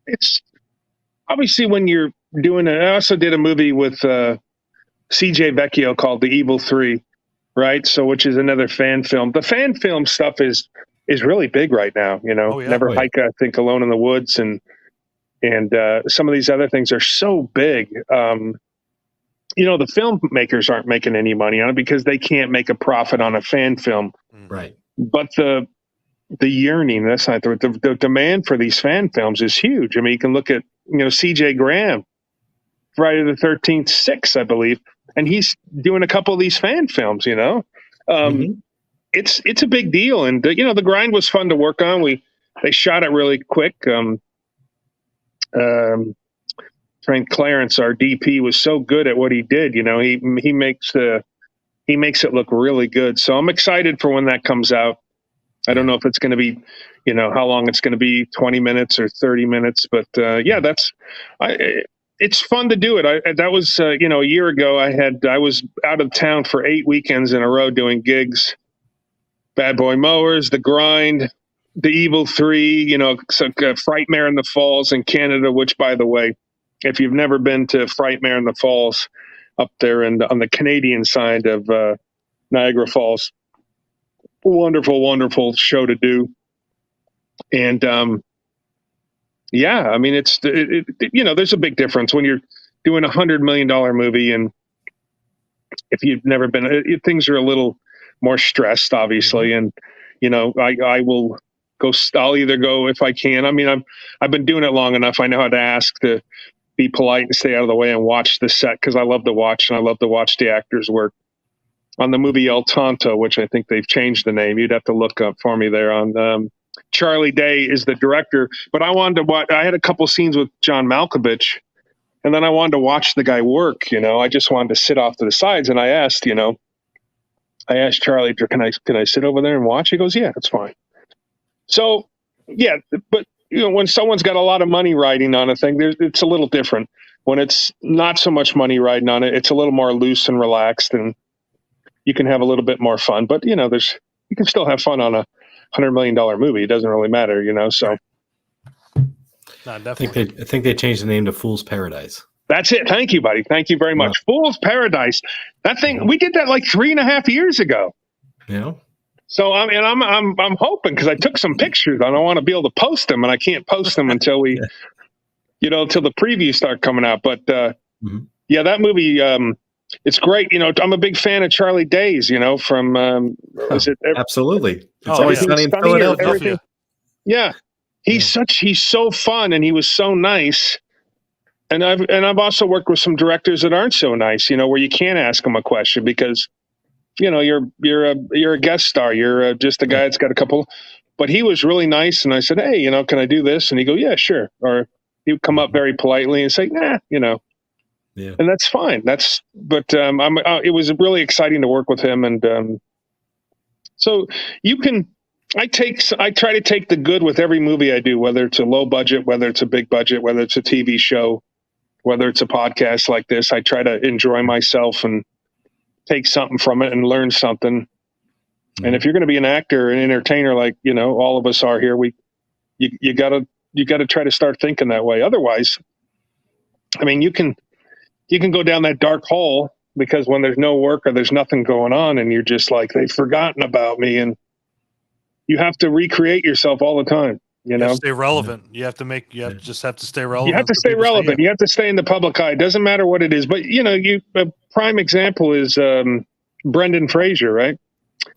it's obviously when you're doing it. I also did a movie with C.J. Vecchio called The Evil Three, right? So, which is another fan film. The fan film stuff is really big right now. You know, Oh, yeah. Never Oh, yeah. Hike, I think, Alone in the Woods, and some of these other things are so big. You know, the filmmakers aren't making any money on it because they can't make a profit on a fan film. Right. But the yearning, that's not the demand for these fan films is huge. I mean, you can look at, you know, C.J. Graham, Friday the 13th, 6, I believe, and he's doing a couple of these fan films, you know. It's a big deal. And, you know, The Grind was fun to work on. They shot it really quick. Frank Clarence, our DP, was so good at what he did. You know, he makes it look really good. So I'm excited for when that comes out. I don't know if it's going to be, you know, how long it's going to be, 20 minutes or 30 minutes. But yeah, it's fun to do it. That was, you know, a year ago. I was out of town for 8 weekends in a row doing gigs. Bad Boy Mowers, The Grind, The Evil Three, you know, Frightmare in the Falls in Canada, which, by the way, if you've never been to Frightmare in the Falls up there on the Canadian side of Niagara Falls, wonderful, wonderful show to do. And yeah, I mean, you know, there's a big difference when you're doing $100 million movie, and if you've never been, things are a little more stressed, obviously. And you know, I will go. I'll either go if I can. I mean, I've been doing it long enough. I know how to ask to be polite and stay out of the way and watch the set, because I love to watch, and I love to watch the actors work. On the movie El Tonto, which I think they've changed the name, you'd have to look up for me there. On Charlie Day is the director, but I wanted to watch. I had a couple scenes with John Malkovich, and then I wanted to watch the guy work. You know, I just wanted to sit off to the sides, and I asked Charlie, can I sit over there and watch? He goes, yeah, that's fine. So yeah, but you know, when someone's got a lot of money riding on a thing, it's a little different. When it's not so much money riding on it, it's a little more loose and relaxed, and you can have a little bit more fun. But you know, you can still have fun on a $100 million movie. It doesn't really matter, you know. So, No, definitely. I think they changed the name to Fool's Paradise. That's it. Thank you, buddy. Thank you very much. Fool's Paradise. That thing, we did that like 3.5 years ago. Yeah. So I'm hoping, because I took some pictures and I want to be able to post them, and I can't post them until we, you know, until the previews start coming out. But yeah, that movie, it's great. You know, I'm a big fan of Charlie Day's. You know, from absolutely. It's always sunny in Philadelphia. Yeah, he's so fun, and he was so nice. And I've also worked with some directors that aren't so nice. You know, where you can't ask them a question because, you know, you're a guest star. You're just a guy that's got a couple. But he was really nice, and I said, hey, you know, can I do this? And he go, yeah, sure. Or he would come up very politely and say, nah, you know. Yeah. And that's fine. It was really exciting to work with him. And so I try to take the good with every movie I do, whether it's a low budget, whether it's a big budget, whether it's a TV show, whether it's a podcast like this. I try to enjoy myself and take something from it and learn something. And if you're going to be an actor, an entertainer, like, you know, all of us are here, you gotta try to start thinking that way. Otherwise, I mean, you can go down that dark hole, because when there's no work or there's nothing going on, and you're just like, they've forgotten about me, and you have to recreate yourself all the time. You know, stay relevant. You just have to stay relevant. You have to stay relevant. You have to stay in the public eye. It doesn't matter what it is. But you know, a prime example is Brendan Fraser, right?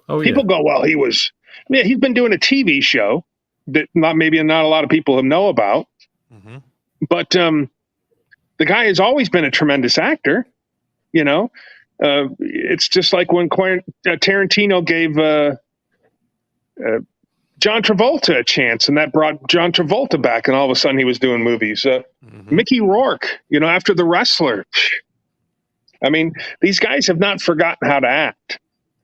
Oh, people go, well, he's been doing a TV show that not a lot of people know about. But the guy has always been a tremendous actor. You know, it's just like when Tarantino gave John Travolta a chance, and that brought John Travolta back, and all of a sudden he was doing movies. Mickey Rourke, you know, after The Wrestler. I mean, these guys have not forgotten how to act.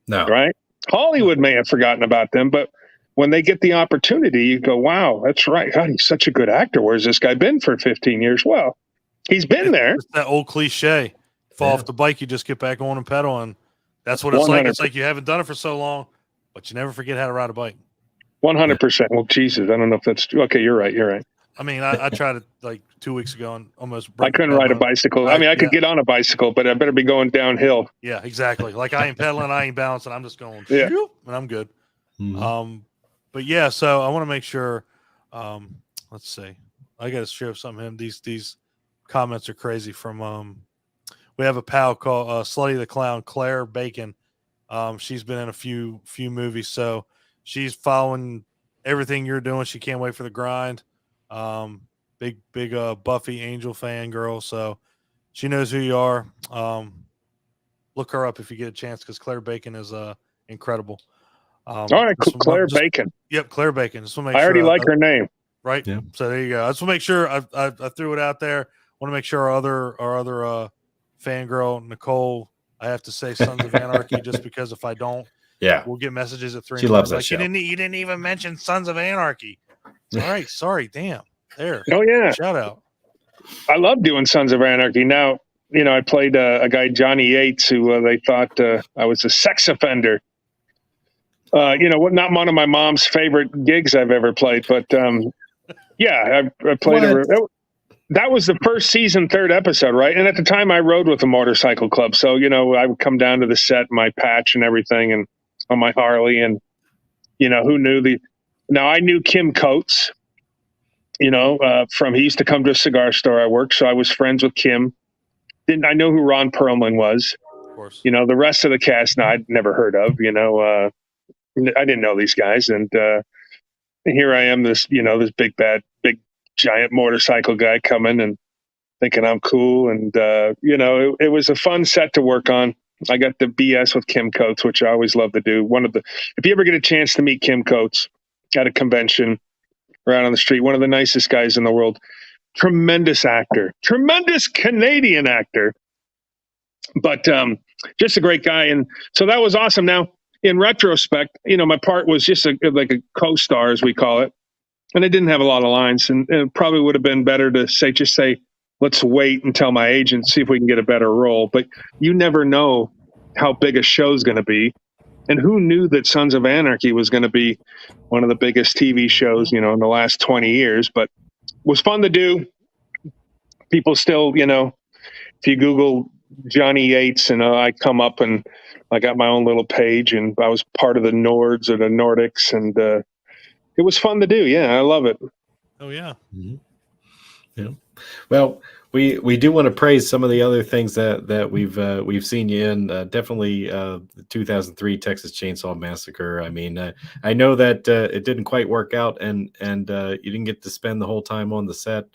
No. Right? Hollywood may have forgotten about them, but when they get the opportunity, you go, wow, that's right. God, he's such a good actor. Where's this guy been for 15 years? Well, he's been there. It's that old cliche. Fall off the bike, you just get back on and pedal, and that's what it's 100%. like. It's like you haven't done it for so long, but you never forget how to ride a bike. 100%. Well, Jesus, I don't know if that's true. Okay, you're right. I mean, I tried it like 2 weeks ago and almost I broke. couldn't ride a bicycle. I mean, I could get on a bicycle, but I better be going downhill. Yeah, exactly. Like I ain't pedaling, I ain't balancing. I'm just going, Yeah. shoot, and I'm good. Mhm. But yeah, so I want to make sure. Let's see. I got to share something. Him. These comments are crazy. From we have a pal called Slutty the Clown, Claire Bacon. She's been in a few movies, so she's following everything you're doing. She can't wait for the grind. Big Buffy Angel fan girl, so she knows who you are. Look her up if you get a chance, because Claire Bacon is incredible. All right, Claire Bacon. Yep, Claire Bacon. Just want to make I sure already like her name. Right. Yeah. So there you go. I just want to make sure I threw it out there. Want to make sure our other fangirl Nicole. I have to say Sons of Anarchy just because if I don't, we'll get messages at 3. She loves that like show. you didn't even mention Sons of Anarchy. All right, sorry, damn. There. Oh yeah. Shout out. I love doing Sons of Anarchy. Now, I played a guy, Johnny Yates, who they thought I was a sex offender. Not one of my mom's favorite gigs I've ever played, but yeah, I played that was the first season, 3rd episode, right? And at the time I rode with the motorcycle club. So, I would come down to the set, my patch and everything, and on my Harley, and, who knew now I knew Kim Coates, he used to come to a cigar store I worked. So I was friends with Kim. I know who Ron Perlman was, of course. The rest of the cast, I'd never heard of, I didn't know these guys. And here I am, this big giant motorcycle guy coming and thinking I'm cool. And, it was a fun set to work on. I got the BS with Kim Coates, which I always love to do. If you ever get a chance to meet Kim Coates at a convention or out on the street, one of the nicest guys in the world, tremendous actor, tremendous Canadian actor, but just a great guy. And so that was awesome. Now, in retrospect, my part was just like a co-star, as we call it. And I didn't have a lot of lines, and it probably would have been better to say, let's wait and tell my agent, see if we can get a better role. But you never know how big a show's going to be. And who knew that Sons of Anarchy was going to be one of the biggest TV shows, in the last 20 years, but it was fun to do. People still, if you Google Johnny Yates, and I come up, and I got my own little page, and I was part of the Nords or the Nordics, and it was fun to do. Yeah, I love it. Oh yeah. Mm-hmm. Yeah. Well, we do want to praise some of the other things that we've seen you in. Definitely the 2003 Texas Chainsaw Massacre. I mean, I know that it didn't quite work out, and you didn't get to spend the whole time on the set.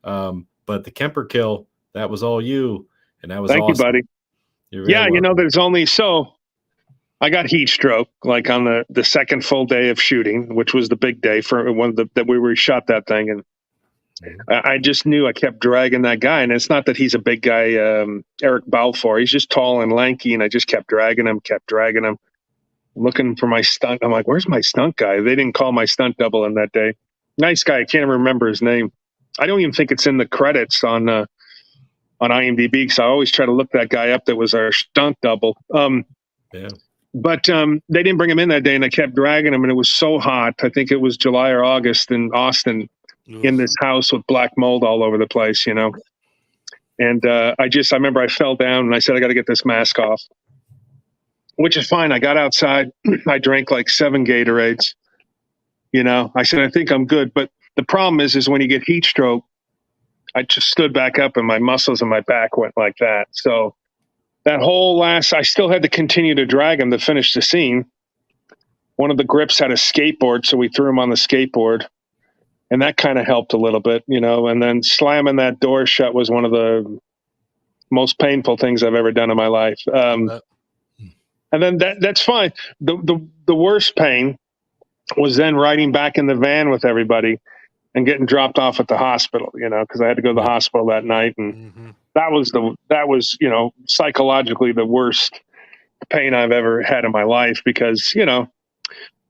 But the Kemper kill, that was all you, and that was Thank awesome. you, buddy. Yeah, welcome. there's only I got heat stroke like on the second full day of shooting, which was the big day for one of that we shot that thing, and I just knew I kept dragging that guy. And it's not that he's a big guy, Eric Balfour. He's just tall and lanky, and I just kept dragging him, looking for my stunt. I'm like, where's my stunt guy? They didn't call my stunt double in that day. Nice guy. I can't even remember his name. I don't even think it's in the credits on IMDb, because I always try to look that guy up that was our stunt double. But they didn't bring him in that day, and I kept dragging him, and it was so hot. I think it was July or August in Austin, in this house with black mold all over the place, And I remember I fell down, and I said, I got to get this mask off, which is fine. I got outside. I drank like 7 Gatorades. I said, I think I'm good. But the problem is when you get heat stroke, I just stood back up, and my muscles in my back went like that. So that I still had to continue to drag him to finish the scene. One of the grips had a skateboard, so we threw him on the skateboard. And that kind of helped a little bit, and then slamming that door shut was one of the most painful things I've ever done in my life. And then that's fine. The worst pain was then riding back in the van with everybody and getting dropped off at the hospital, because I had to go to the hospital that night. And that was psychologically the worst pain I've ever had in my life, because,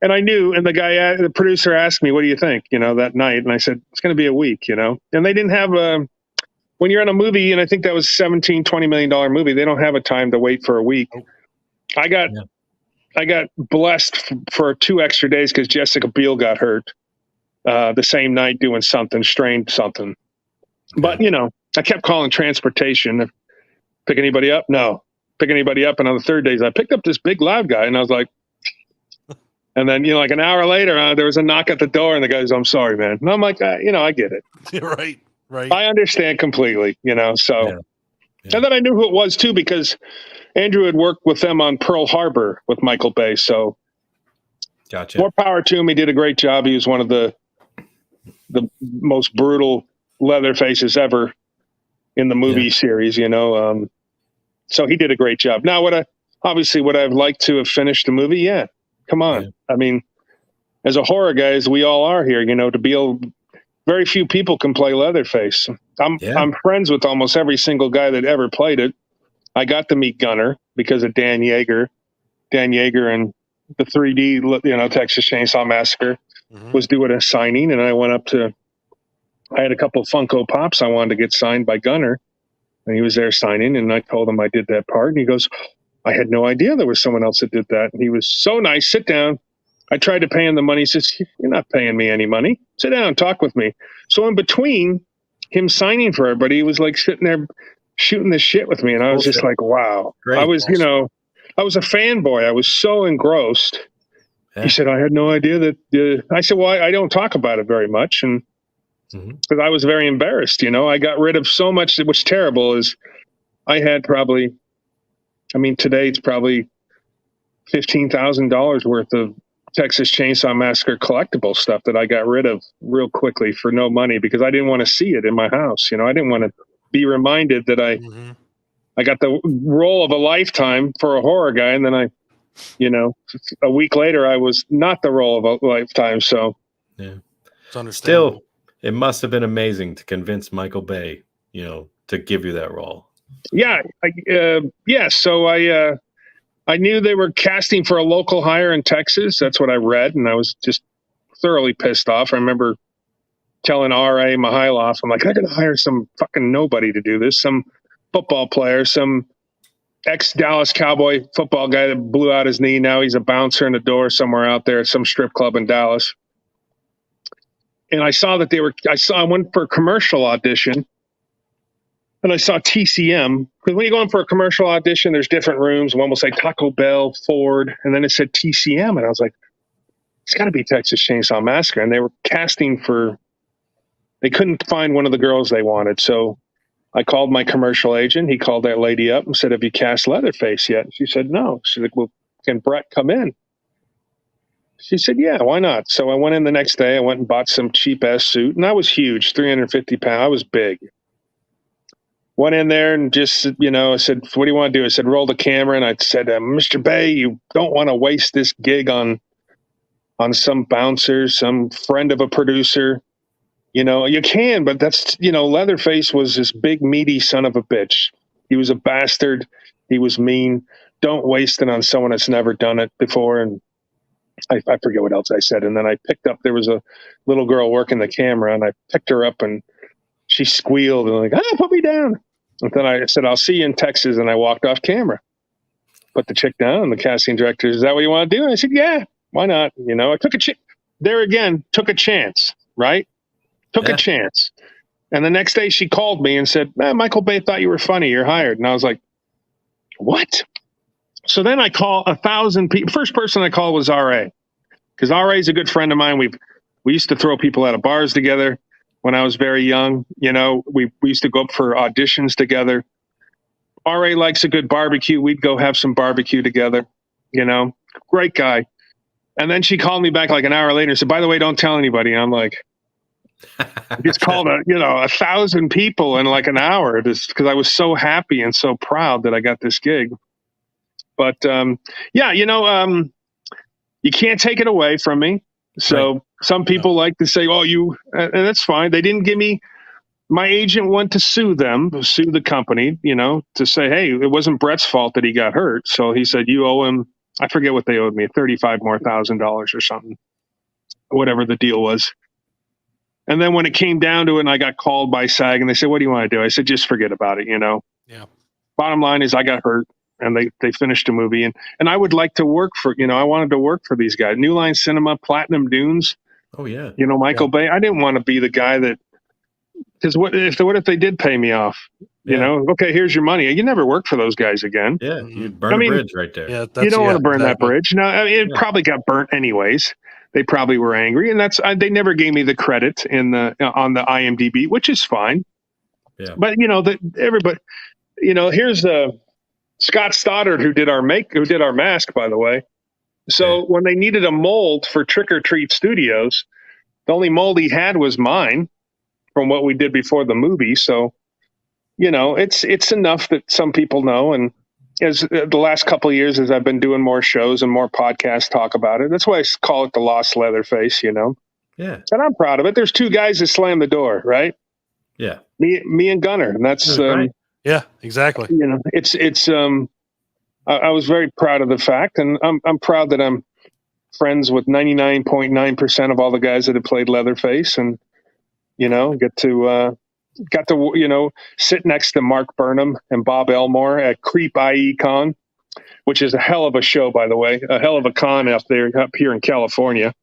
and I knew, and the producer asked me, what do you think, that night? And I said, it's going to be a week, and they didn't have when you're in a movie, and I think that was $17-20 million movie, they don't have a time to wait for a week. I got I got blessed for 2 extra days because Jessica Biel got hurt the same night doing something, strained something. Okay. But, I kept calling transportation. Pick anybody up? No. Pick anybody up? And on the third days, I picked up this big loud guy, and I was like, and then, like an hour later, there was a knock at the door, and the guy goes, "I'm sorry, man." And I'm like, I get it. Right. I understand completely, so. Yeah. And then I knew who it was, too, because Andrew had worked with them on Pearl Harbor with Michael Bay. So Gotcha. more power to him. He did a great job. He was one of the most brutal Leatherfaces ever in the movie series, so he did a great job. Now, would I've liked to have finished the movie? Yeah. Come on. Yeah. I mean, as a horror guy, as we all are here, to be able, very few people can play Leatherface. I'm friends with almost every single guy that ever played it. I got to meet Gunner because of Dan Yeager. Dan Yeager and the 3D, Texas Chainsaw Massacre was doing a signing, and I went up to. I had a couple of Funko Pops I wanted to get signed by Gunner, and he was there signing, and I told him I did that part, and he goes, "I had no idea there was someone else that did that." And he was so nice. "Sit down." I tried to pay him the money. He says, "You're not paying me any money. Sit down, talk with me." So in between him signing for everybody, he was like sitting there shooting the shit with me. And I was just like, wow. Great. I was, I was a fanboy. I was so engrossed. Yeah. He said, "I had no idea that." I said, "Well, I don't talk about it very much." And because I was very embarrassed, I got rid of so much. What's terrible is I had probably, today it's probably $15,000 worth of Texas Chainsaw Massacre collectible stuff that I got rid of real quickly for no money because I didn't want to see it in my house. I didn't want to be reminded that I got the role of a lifetime for a horror guy. And then a week later, I was not the role of a lifetime. So yeah, it's understandable. Still, it must have been amazing to convince Michael Bay, to give you that role. Yeah. So I knew they were casting for a local hire in Texas. That's what I read. And I was just thoroughly pissed off. I remember telling R.A. Mihailoff, I'm like, "I got to hire some fucking nobody to do this. Some football player, some ex-Dallas Cowboy football guy that blew out his knee. Now he's a bouncer in the door somewhere out there at some strip club in Dallas." And I saw that I went for a commercial audition. And I saw TCM, because when you go in for a commercial audition, there's different rooms. One will say Taco Bell, Ford, and then it said TCM. And I was like, it's got to be Texas Chainsaw Massacre. And they were casting they couldn't find one of the girls they wanted. So I called my commercial agent. He called that lady up and said, "Have you cast Leatherface yet?" And she said, "No." She's like, "Well, can Brett come in?" She said, "Yeah, why not?" So I went in the next day. I went and bought some cheap-ass suit. And I was huge, 350 pounds. I was big. Went in there and just, I said, "What do you want to do?" I said, "Roll the camera." And I said, "Mr. Bay, you don't want to waste this gig on some bouncer, some friend of a producer. You can, but that's, Leatherface was this big, meaty son of a bitch. He was a bastard. He was mean. Don't waste it on someone that's never done it before." And I forget what else I said. And then I picked up, there was a little girl working the camera, and I picked her up and she squealed and like, "Put me down." And then I said, "I'll see you in Texas." And I walked off camera, put the chick down, and the casting director, "Is that what you want to do?" And I said, "Yeah, why not?" I took took a chance, right? Took a chance. And the next day she called me and said, "Michael Bay thought you were funny. You're hired." And I was like, "What?" So then I call 1,000 people. First person I called was R.A. because R.A. is a good friend of mine. We used to throw people out of bars together when I was very young. We used to go up for auditions together. R.A. likes a good barbecue. We'd go have some barbecue together. Great guy. And then she called me back like an hour later and said, "By the way, don't tell anybody." And I'm like, I just called 1,000 people in like an hour just because I was so happy and so proud that I got this gig. But you can't take it away from me. So some people like to say, "Oh, and that's fine." They didn't give me. My agent went to sue the company, to say, "Hey, it wasn't Brett's fault that he got hurt." So he said, "You owe him." I forget what they owed me, $35,000 more or something, whatever the deal was. And then when it came down to it, and I got called by SAG, and they said, "What do you want to do?" I said, "Just forget about it." Yeah. Bottom line is, I got hurt. and they finished a movie. And I would like to work for, I wanted to work for these guys. New Line Cinema, Platinum Dunes, Oh yeah. Michael Bay. I didn't want to be the guy that, because what if they did pay me off? Okay, here's your money. You never work for those guys again. Yeah, you'd burn a bridge right there. Yeah, you don't want to burn that exactly. bridge. No, I mean, it probably got burnt anyways. They probably were angry, and they never gave me the credit on the IMDb, which is fine. Yeah. But everybody, here's Scott Stoddard who did our mask, by the way. So when they needed a mold for Trick or Treat Studios, the only mold he had was mine from what we did before the movie. So, it's enough that some people know. And as the last couple of years, as I've been doing more shows and more podcasts talk about it, that's why I call it the Lost Leatherface, Yeah. And I'm proud of it. There's two guys that slammed the door, right? Yeah. Me and Gunner. And that's, right. Yeah, exactly. it's I was very proud of the fact, and I'm proud that I'm friends with 99.9% of all the guys that have played Leatherface, and got to sit next to Mark Burnham and Bob Elmore at Creep IE Con, which is a hell of a show, by the way, a hell of a con up here in California.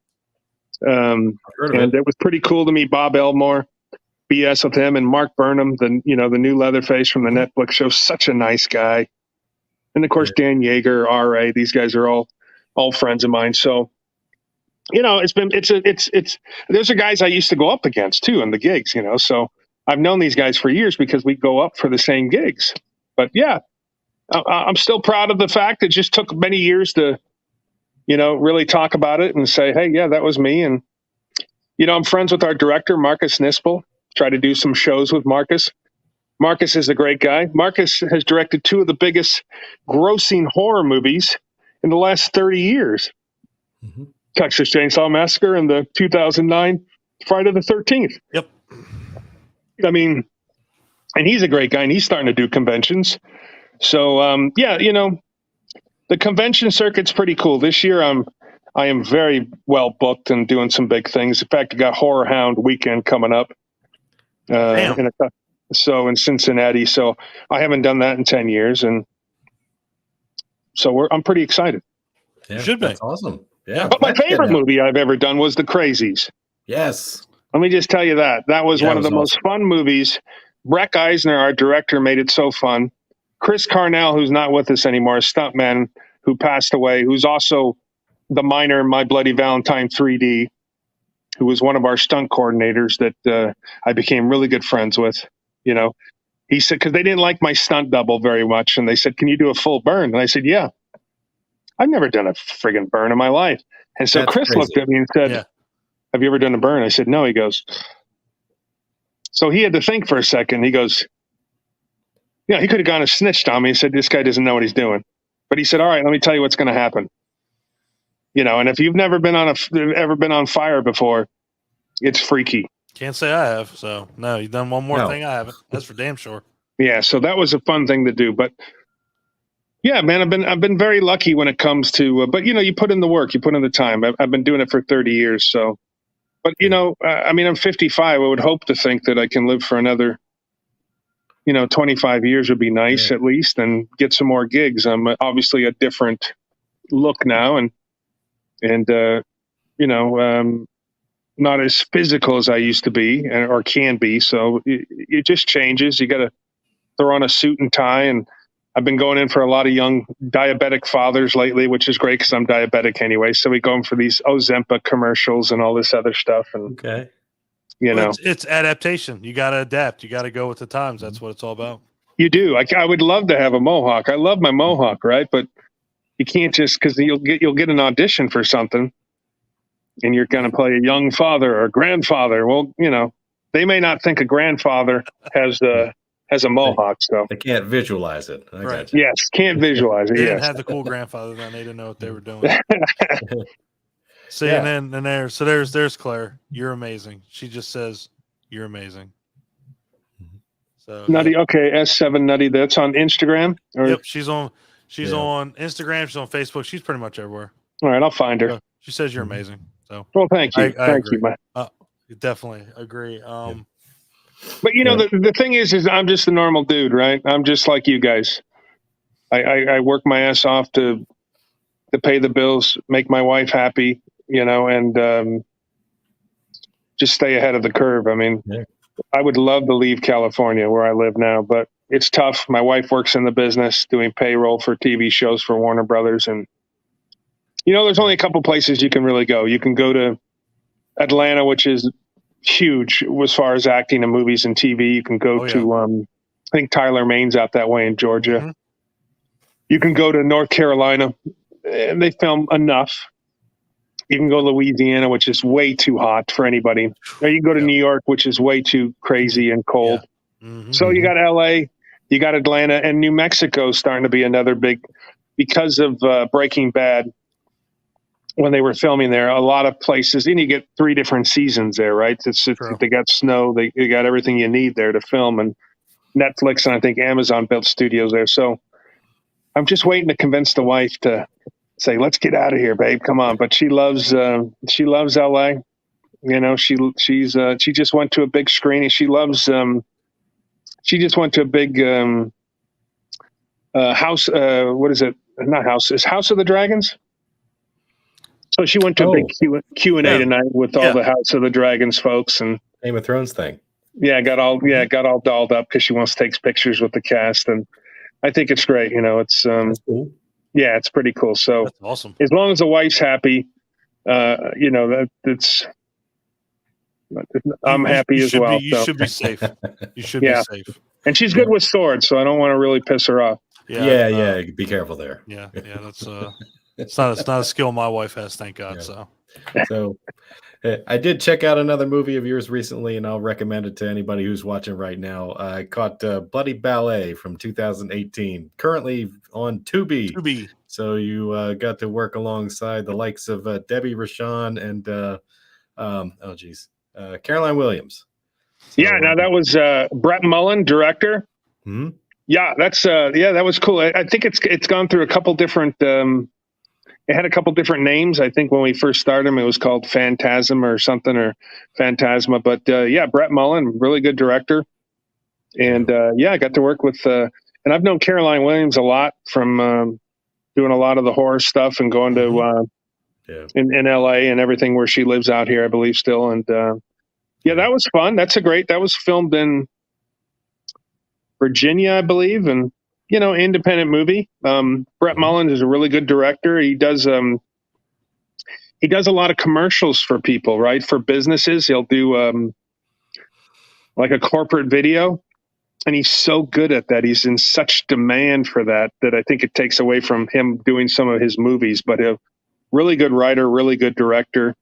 And it was pretty cool to meet Bob Elmore, BS with him, and Mark Burnham, the new Leatherface from the Netflix show, such a nice guy. And of course, Dan Yeager, RA, these guys are all friends of mine. So, those are guys I used to go up against too in the gigs, so I've known these guys for years because we go up for the same gigs. But yeah, I'm still proud of the fact it just took many years to, really talk about it and say, hey, yeah, that was me. And, I'm friends with our director, Marcus Nispel. Try to do some shows with Marcus. Marcus is a great guy. Marcus has directed two of the biggest grossing horror movies in the last 30 years. Mm-hmm. Texas Chainsaw Massacre and the 2009 Friday the 13th. Yep. I mean, and he's a great guy, and he's starting to do conventions. So, the convention circuit's pretty cool. This year, I am very well booked and doing some big things. In fact, I got Horror Hound weekend coming up in Cincinnati. So I haven't done that in 10 years, and so I'm pretty excited. Yeah, should be. That's awesome. Yeah. But my favorite movie I've ever done was The Crazies. Yes. Let me just tell you that was one of the most fun movies. Breck Eisner, our director, made it so fun. Chris Carnell, who's not with us anymore, a stuntman who passed away, who's also the miner in My Bloody Valentine 3D, who was one of our stunt coordinators that I became really good friends with. He said, because they didn't like my stunt double very much, and they said, can you do a full burn? And I said, yeah. I've never done a friggin' burn in my life. And so Chris looked at me and said, have you ever done a burn? I said, no. He goes, so he had to think for a second. He goes, yeah, he could have gone and snitched on me and said, this guy doesn't know what he's doing. But he said, all right, let me tell you what's going to happen. And if you've never been ever been on fire before, it's freaky. Can't say I have. So no, you've done one more thing I haven't. That's for damn sure. Yeah. So that was a fun thing to do, but yeah, man, I've been very lucky when it comes to, but you put in the work, you put in the time. I've been doing it for 30 years. So, but I'm 55. I would hope to think that I can live for another, 25 years would be nice at least, and get some more gigs. I'm obviously a different look now, and not as physical as I used to be or can be. So it just changes. You got to throw on a suit and tie, and I've been going in for a lot of young diabetic fathers lately, which is great because I'm diabetic anyway. So we go in for these Ozempic commercials and all this other stuff. And it's adaptation. You got to adapt. You got to go with the times. That's what it's all about. You do. I would love to have a mohawk. I love my mohawk, right? But you can't just, because you'll get an audition for something, and you're going to play a young father or a grandfather. Well, they may not think a grandfather has a mohawk, so they can't visualize it. Right. Yes, can't visualize it. They yes. didn't have the cool grandfather then. They didn't know what they were doing. See, and then there's Claire. You're amazing. She just says you're amazing. So Nutty, okay, S7 Nutty. That's on Instagram. Yep, she's on Instagram. She's on Facebook. She's pretty much everywhere. All right, I'll find her. She says you're amazing. So well, thank you, thank you, man. Definitely agree. But the thing is I'm just a normal dude, right? I'm just like you guys. I work my ass off to pay the bills, make my wife happy, and just stay ahead of the curve. I mean, Yeah. I would love to leave California where I live now, but it's tough. My wife works in the business doing payroll for TV shows for Warner Brothers. And, there's only a couple places you can really go. You can go to Atlanta, which is huge as far as acting in movies and TV. You can go to, I think Tyler Maine's out that way in Georgia. Mhm. You can go to North Carolina, and they film enough. You can go to Louisiana, which is way too hot for anybody. Or you can go to Yeah. New York, which is way too crazy and cold. Mhm. So you got LA, you got Atlanta, and New Mexico is starting to be another big, because of Breaking Bad. When they were filming there, a lot of places, and you get 3 different seasons there, right? True. They got snow, they got everything you need there to film, and Netflix and I think Amazon built studios there. So I'm just waiting to convince the wife to say, "Let's get out of here, babe. Come on." But she loves LA. She just went to a big screening. She loves. She just went to a big house. What is it? Not house. It's House of the Dragons. So she went to a big Q&A Yeah. tonight with all the House of the Dragons folks, and Game of Thrones thing. got all dolled up because she wants to take pictures with the cast, and I think it's great. It's That's cool. yeah, it's pretty cool. So That's awesome. as long as the wife's happy, that's I'm happy You as should well. You so. should be safe. You should Yeah. be safe. And she's good with swords, so I don't want to really piss her off. Yeah. Be careful there. Yeah. That's it's not a skill my wife has, thank God. Yeah. So So I did check out another movie of yours recently, and I'll recommend it to anybody who's watching right now. I caught Bloody Ballet from 2018, currently on Tubi. So you got to work alongside the likes of Debbie Rashawn and Caroline Williams. So, Now that was Brett Mullen, director. hmm? Yeah, that's that was cool. I think it's gone through a couple different. It had a couple different names. I think when we first started them, it was called Phantasm or something, or Phantasma. But Brett Mullen, really good director. And I got to work with. And I've known Caroline Williams a lot from doing a lot of the horror stuff and going to in LA and everything where she lives out here, I believe still. And that was fun. That was filmed in Virginia, I believe, and independent movie. Brett Mullen is a really good director. He does a lot of commercials for people, right? For businesses. He'll do like a corporate video, and he's so good at that. He's in such demand for that I think it takes away from him doing some of his movies. But a really good writer, really good director,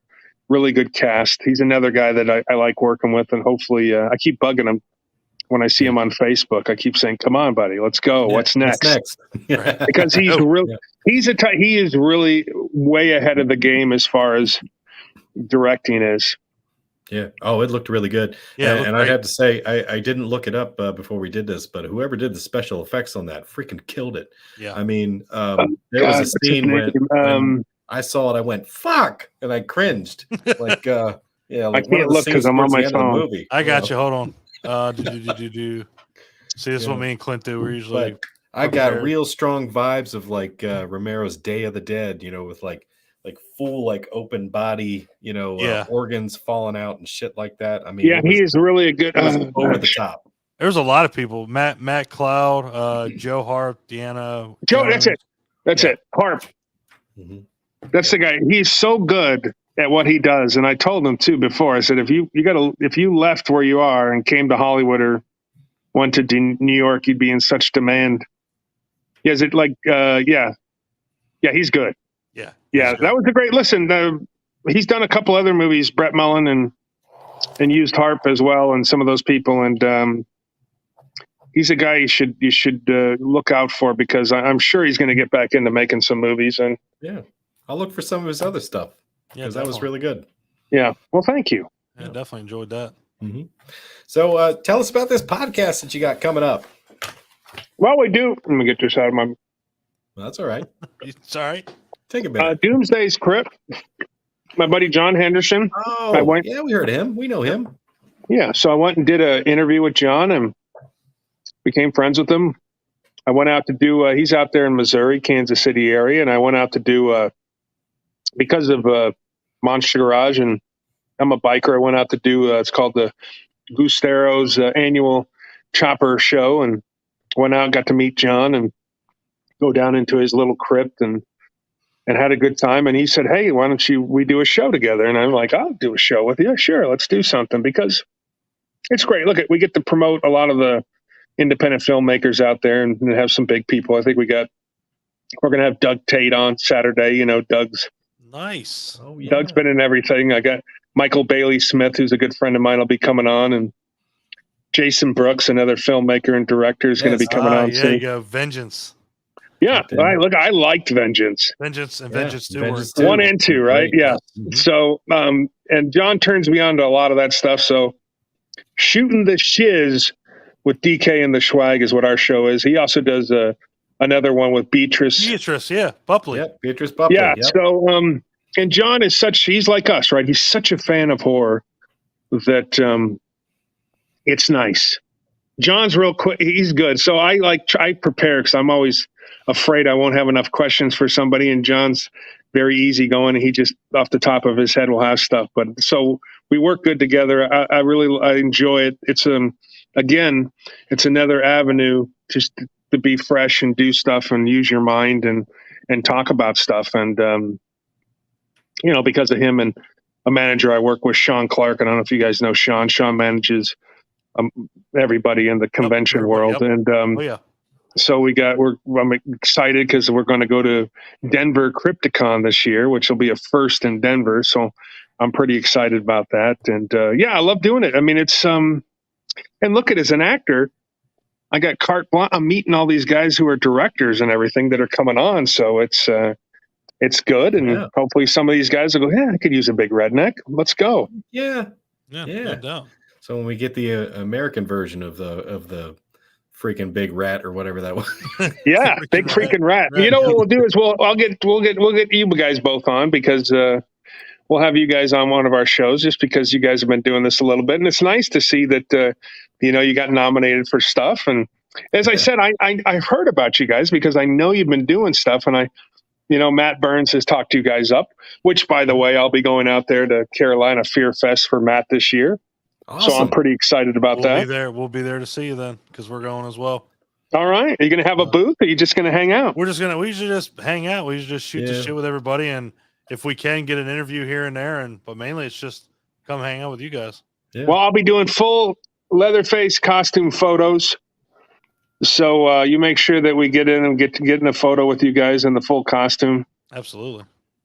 really good cast. He's another guy that I like working with, and hopefully I keep bugging him. When I see him on Facebook, I keep saying, "Come on, buddy, let's go. What's next?" Because he's he is really way ahead of the game as far as directing is. Yeah. Oh, it looked really good. Yeah, and I had to say, I didn't look it up before we did this, but whoever did the special effects on that freaking killed it. Yeah. I mean, there was a scene when I saw it, I went, "Fuck," and I cringed. Like, I can't look because I'm on my phone. I got you. Hold on. See, this is what me and Clint do. We're usually. But I got real strong vibes of like Romero's Day of the Dead, with like full open body, organs falling out and shit like that. I mean, he is really a good over the top. There's a lot of people. Matt Cloud, Joe Harp, Deanna. Joe, that's it. Harp. Mm-hmm. That's the guy. He's so good at what he does. And I told him too before. I said, if you left where you are and came to Hollywood or went to New York, you'd be in such demand. Is it he's good. Yeah. That was a great listen. He's done a couple other movies, Brett Mullen, and used Harp as well, and some of those people. And he's a guy you should look out for, because I'm sure he's going to get back into making some movies. And I'll look for some of his other stuff. Because that was really good. Yeah. Well, thank you. Yeah, definitely enjoyed that. Mm-hmm. So tell us about this podcast that you got coming up. Well, we do. Let me get this out of my... Well, that's all right. It's all right. Take a minute. Doomsday's Crypt. My buddy John Henderson. Oh, we heard of him. We know him. Yeah, so I went and did an interview with John and became friends with him. I went out to do. He's out there in Missouri, Kansas City area, and I went out to do because of Monster Garage, and I'm a biker. I went out to do. It's called the Gustero's annual chopper show, and went out, got to meet John, and go down into his little crypt, and had a good time. And he said, "Hey, why don't we do a show together?" And I'm like, "I'll do a show with you. Sure, let's do something," because it's great. Look, we get to promote a lot of the independent filmmakers out there and have some big people. I think we're going to have Doug Tate on Saturday. Doug's nice. Oh, yeah. Doug's been in everything. I got Michael Bailey Smith, who's a good friend of mine, will be coming on, and Jason Brooks, another filmmaker and director, is going to be coming on yeah, soon. you go. Vengeance. Yeah, I liked Vengeance. Vengeance and Vengeance 2 Vengeance were 2. 1 and 2, right? Great. Yeah. Mhm. So, and John turns me on to a lot of that stuff. So, Shooting the Shiz with DK and the Schwag is what our show is. He also does another one with Beatrice. Yeah, Bupley. Yep, Beatrice Bupley. Yeah. Yep. So, and John is he's like us, right? He's such a fan of horror that it's nice. John's real quick. He's good. So I prepare because I'm always afraid I won't have enough questions for somebody. And John's very easygoing. He just off the top of his head will have stuff. But so we work good together. I really enjoy it. It's again, it's another avenue just to be fresh and do stuff and use your mind and talk about stuff. And because of him and a manager I work with, Sean Clark. I don't know if you guys know Sean. Sean manages everybody in the convention world. And so I'm excited because we're going to go to Denver Crypticon this year, which will be a first in Denver. So I'm pretty excited about that. And I love doing it. I mean, it's and look at, as an actor, I got carte blanche. I'm meeting all these guys who are directors and everything that are coming on. So it's good. And hopefully some of these guys will go, yeah, I could use a big redneck. Let's go. Yeah. No doubt. So when we get the American version of the freaking big rat or whatever that was. Yeah, big freaking rat. You know what we'll do is we'll get you guys both on, because we'll have you guys on one of our shows just because you guys have been doing this a little bit, and it's nice to see that you got nominated for stuff. And as I said, I heard about you guys because I know you've been doing stuff, and Matt Burns has talked you guys up. Which, by the way, I'll be going out there to Carolina Fear Fest for Matt this year. Awesome. So I'm pretty excited about that. We'll be there to see you then, because we're going as well. All right. Are you going to have a booth, or are you just going to hang out? We usually just hang out. We usually just shoot the shit with everybody, and if we can get an interview here and there, but mainly it's just come hang out with you guys. Yeah. Well, I'll be doing full Leatherface costume photos. So you make sure that we get in and get in a photo with you guys in the full costume. Absolutely.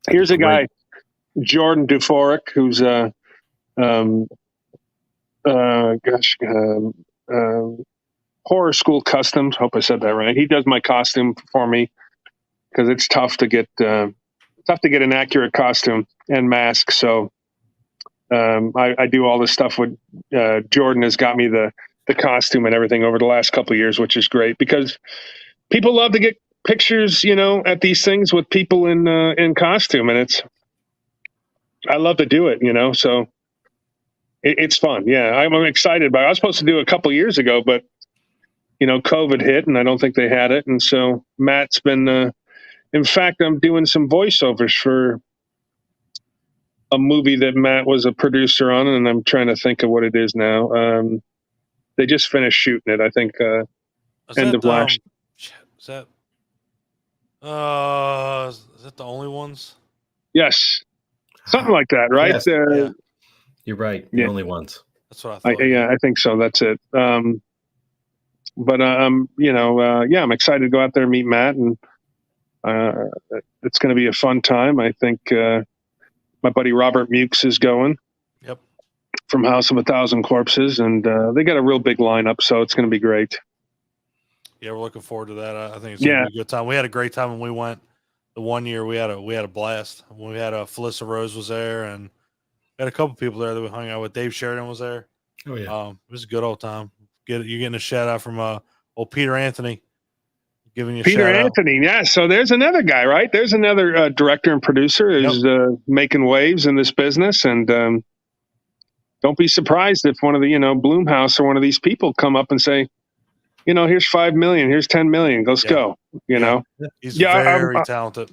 Here's a guy, Jordan Duforic, who's Horror School Customs. Hope I said that right. He does my costume for me because it's tough to get an accurate costume and mask. So I do all this stuff with Jordan has got me the costume and everything over the last couple of years, which is great because people love to get pictures, at these things with people in costume, and I love to do it, so it's fun. Yeah, I'm excited about it. I was supposed to do it a couple of years ago, but COVID hit and I don't think they had it. And so Matt's been, in fact, I'm doing some voiceovers for a movie that Matt was a producer on, and I'm trying to think of what it is now. They just finished shooting it, I think, end of last. Is that the only ones? Yes. Something like that, right? Yes. Yeah. You're right. The only ones. That's what I thought. I think so. That's it. I'm excited to go out there and meet Matt, and it's going to be a fun time. I think my buddy Robert Mukes is going. Yep. From House of a Thousand Corpses, and they got a real big lineup, so it's going to be great. Yeah, we're looking forward to that. I think it's going to be a good time. We had a great time when we went. The one year we had a blast. When we had Felissa Rose was there, and we had a couple people there that we hung out with. Dave Sheridan was there. Oh yeah, it was a good old time. You're getting a shout out from old Peter Anthony, giving you a Peter shout Anthony. out. Yeah, so there's another guy, right? There's another director and producer who's making waves in this business, and don't be surprised if one of the Bloomhouse or one of these people come up and say, here's 5 million, here's 10 million, let's go. You know, He's Yeah, very talented.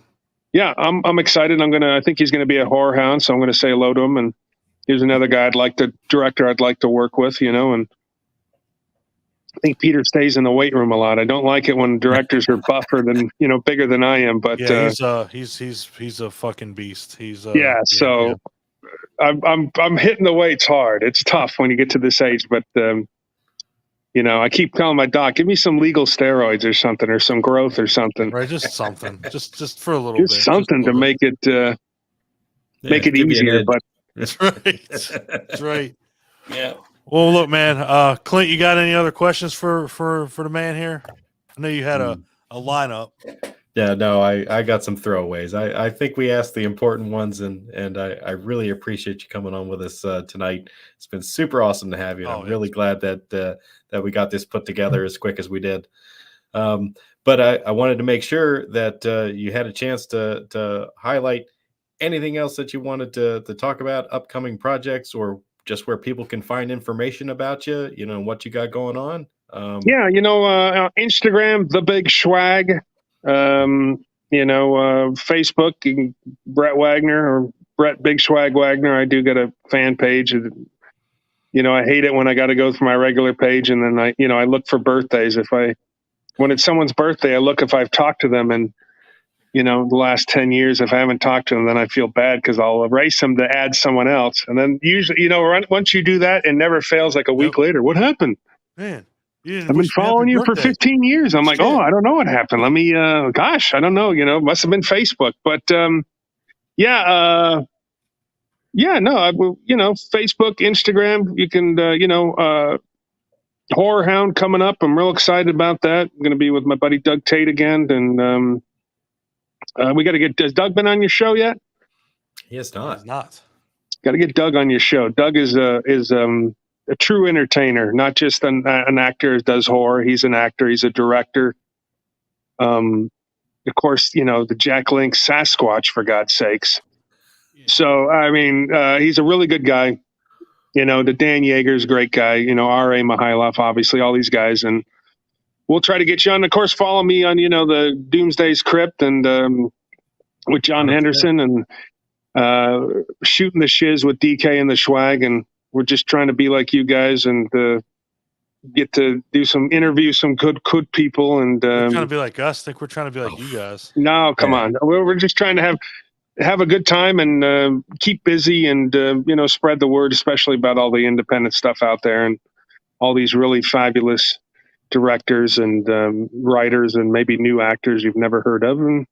yeah, I'm excited. I think he's going to be a horror hound, so I'm going to say hello to him. And here's another guy director I'd like to work with, and I think Peter stays in the weight room a lot. I don't like it when directors are buffer than, bigger than I am, but yeah, he's a fucking beast. He's so I'm hitting the weights hard. It's tough when you get to this age, but I keep telling my doc, give me some legal steroids or something, or some growth or something. Right, just something, just for a little bit, something to make it easier. But that's right, that's right. Yeah. Well, look, man, Clint, you got any other questions for the man here? I know you had a lineup. Yeah, no, I got some throwaways. I think we asked the important ones, and I really appreciate you coming on with us tonight. It's been super awesome to have you. And I'm really glad that we got this put together as quick as we did. But I wanted to make sure that you had a chance to highlight anything else that you wanted to talk about, upcoming projects, or just where people can find information about you, and what you got going on. Instagram, The Big Schwag. Facebook, Brett Wagner or Brett Big Schwag Wagner. I do get a fan page. I hate it when I got to go through my regular page, and then I look for birthdays. When it's someone's birthday, I look if I've talked to them, and the last 10 years, if I haven't talked to them, then I feel bad because I'll erase them to add someone else. And then usually, once you do that, it never fails. Like a week later, what happened? Man, I've been following you for 15 years. I'm like, I don't know what happened. Let me, I don't know. Must have been Facebook. But Facebook, Instagram. You can, Horror Hound coming up. I'm real excited about that. I'm going to be with my buddy Doug Tate again, and we got to get. Has Doug been on your show yet? He has not. He's not. Got to get Doug on your show. Doug is a true entertainer, not just an actor who does horror. He's an actor. He's a director. Of course, the Jack Link Sasquatch, for God's sakes. Yeah. So, he's a really good guy. The Dan Yeager's a great guy. R.A. Mihailov, obviously, all these guys. And we'll try to get you on. Of course, follow me on, the Doomsday's Crypt and with John Henderson and Shooting the Shiz with DK and the Schwag. And we're just trying to be like you guys and get to do some interviews, some good people. And we're trying to be like us. I think we're trying to be like you guys. No, come on. We're just trying to have a good time and keep busy and spread the word, especially about all the independent stuff out there and all these really fabulous directors and writers and maybe new actors you've never heard of, and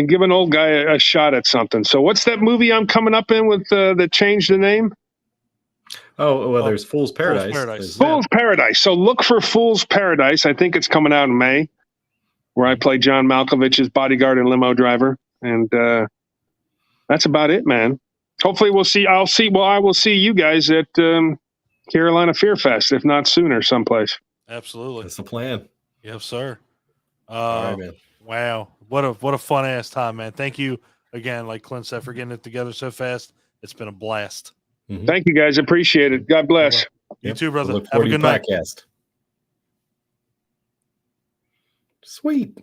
give an old guy a shot at something. So what's that movie I'm coming up in with that changed the name? There's Fool's Paradise. Fool's Paradise. So look for Fool's Paradise. I think it's coming out in May, where I play John Malkovich's bodyguard and limo driver. And that's about it, man. Hopefully I will see you guys at Carolina Fear Fest, if not sooner, someplace. Absolutely. That's the plan. Yes, sir. All right, man. Wow. What a fun ass time, man. Thank you again, like Clint said, for getting it together so fast. It's been a blast. Mm-hmm. Thank you guys. Appreciate it. God bless. You too, brother. Look Have a forward to good your night. podcast. Sweet.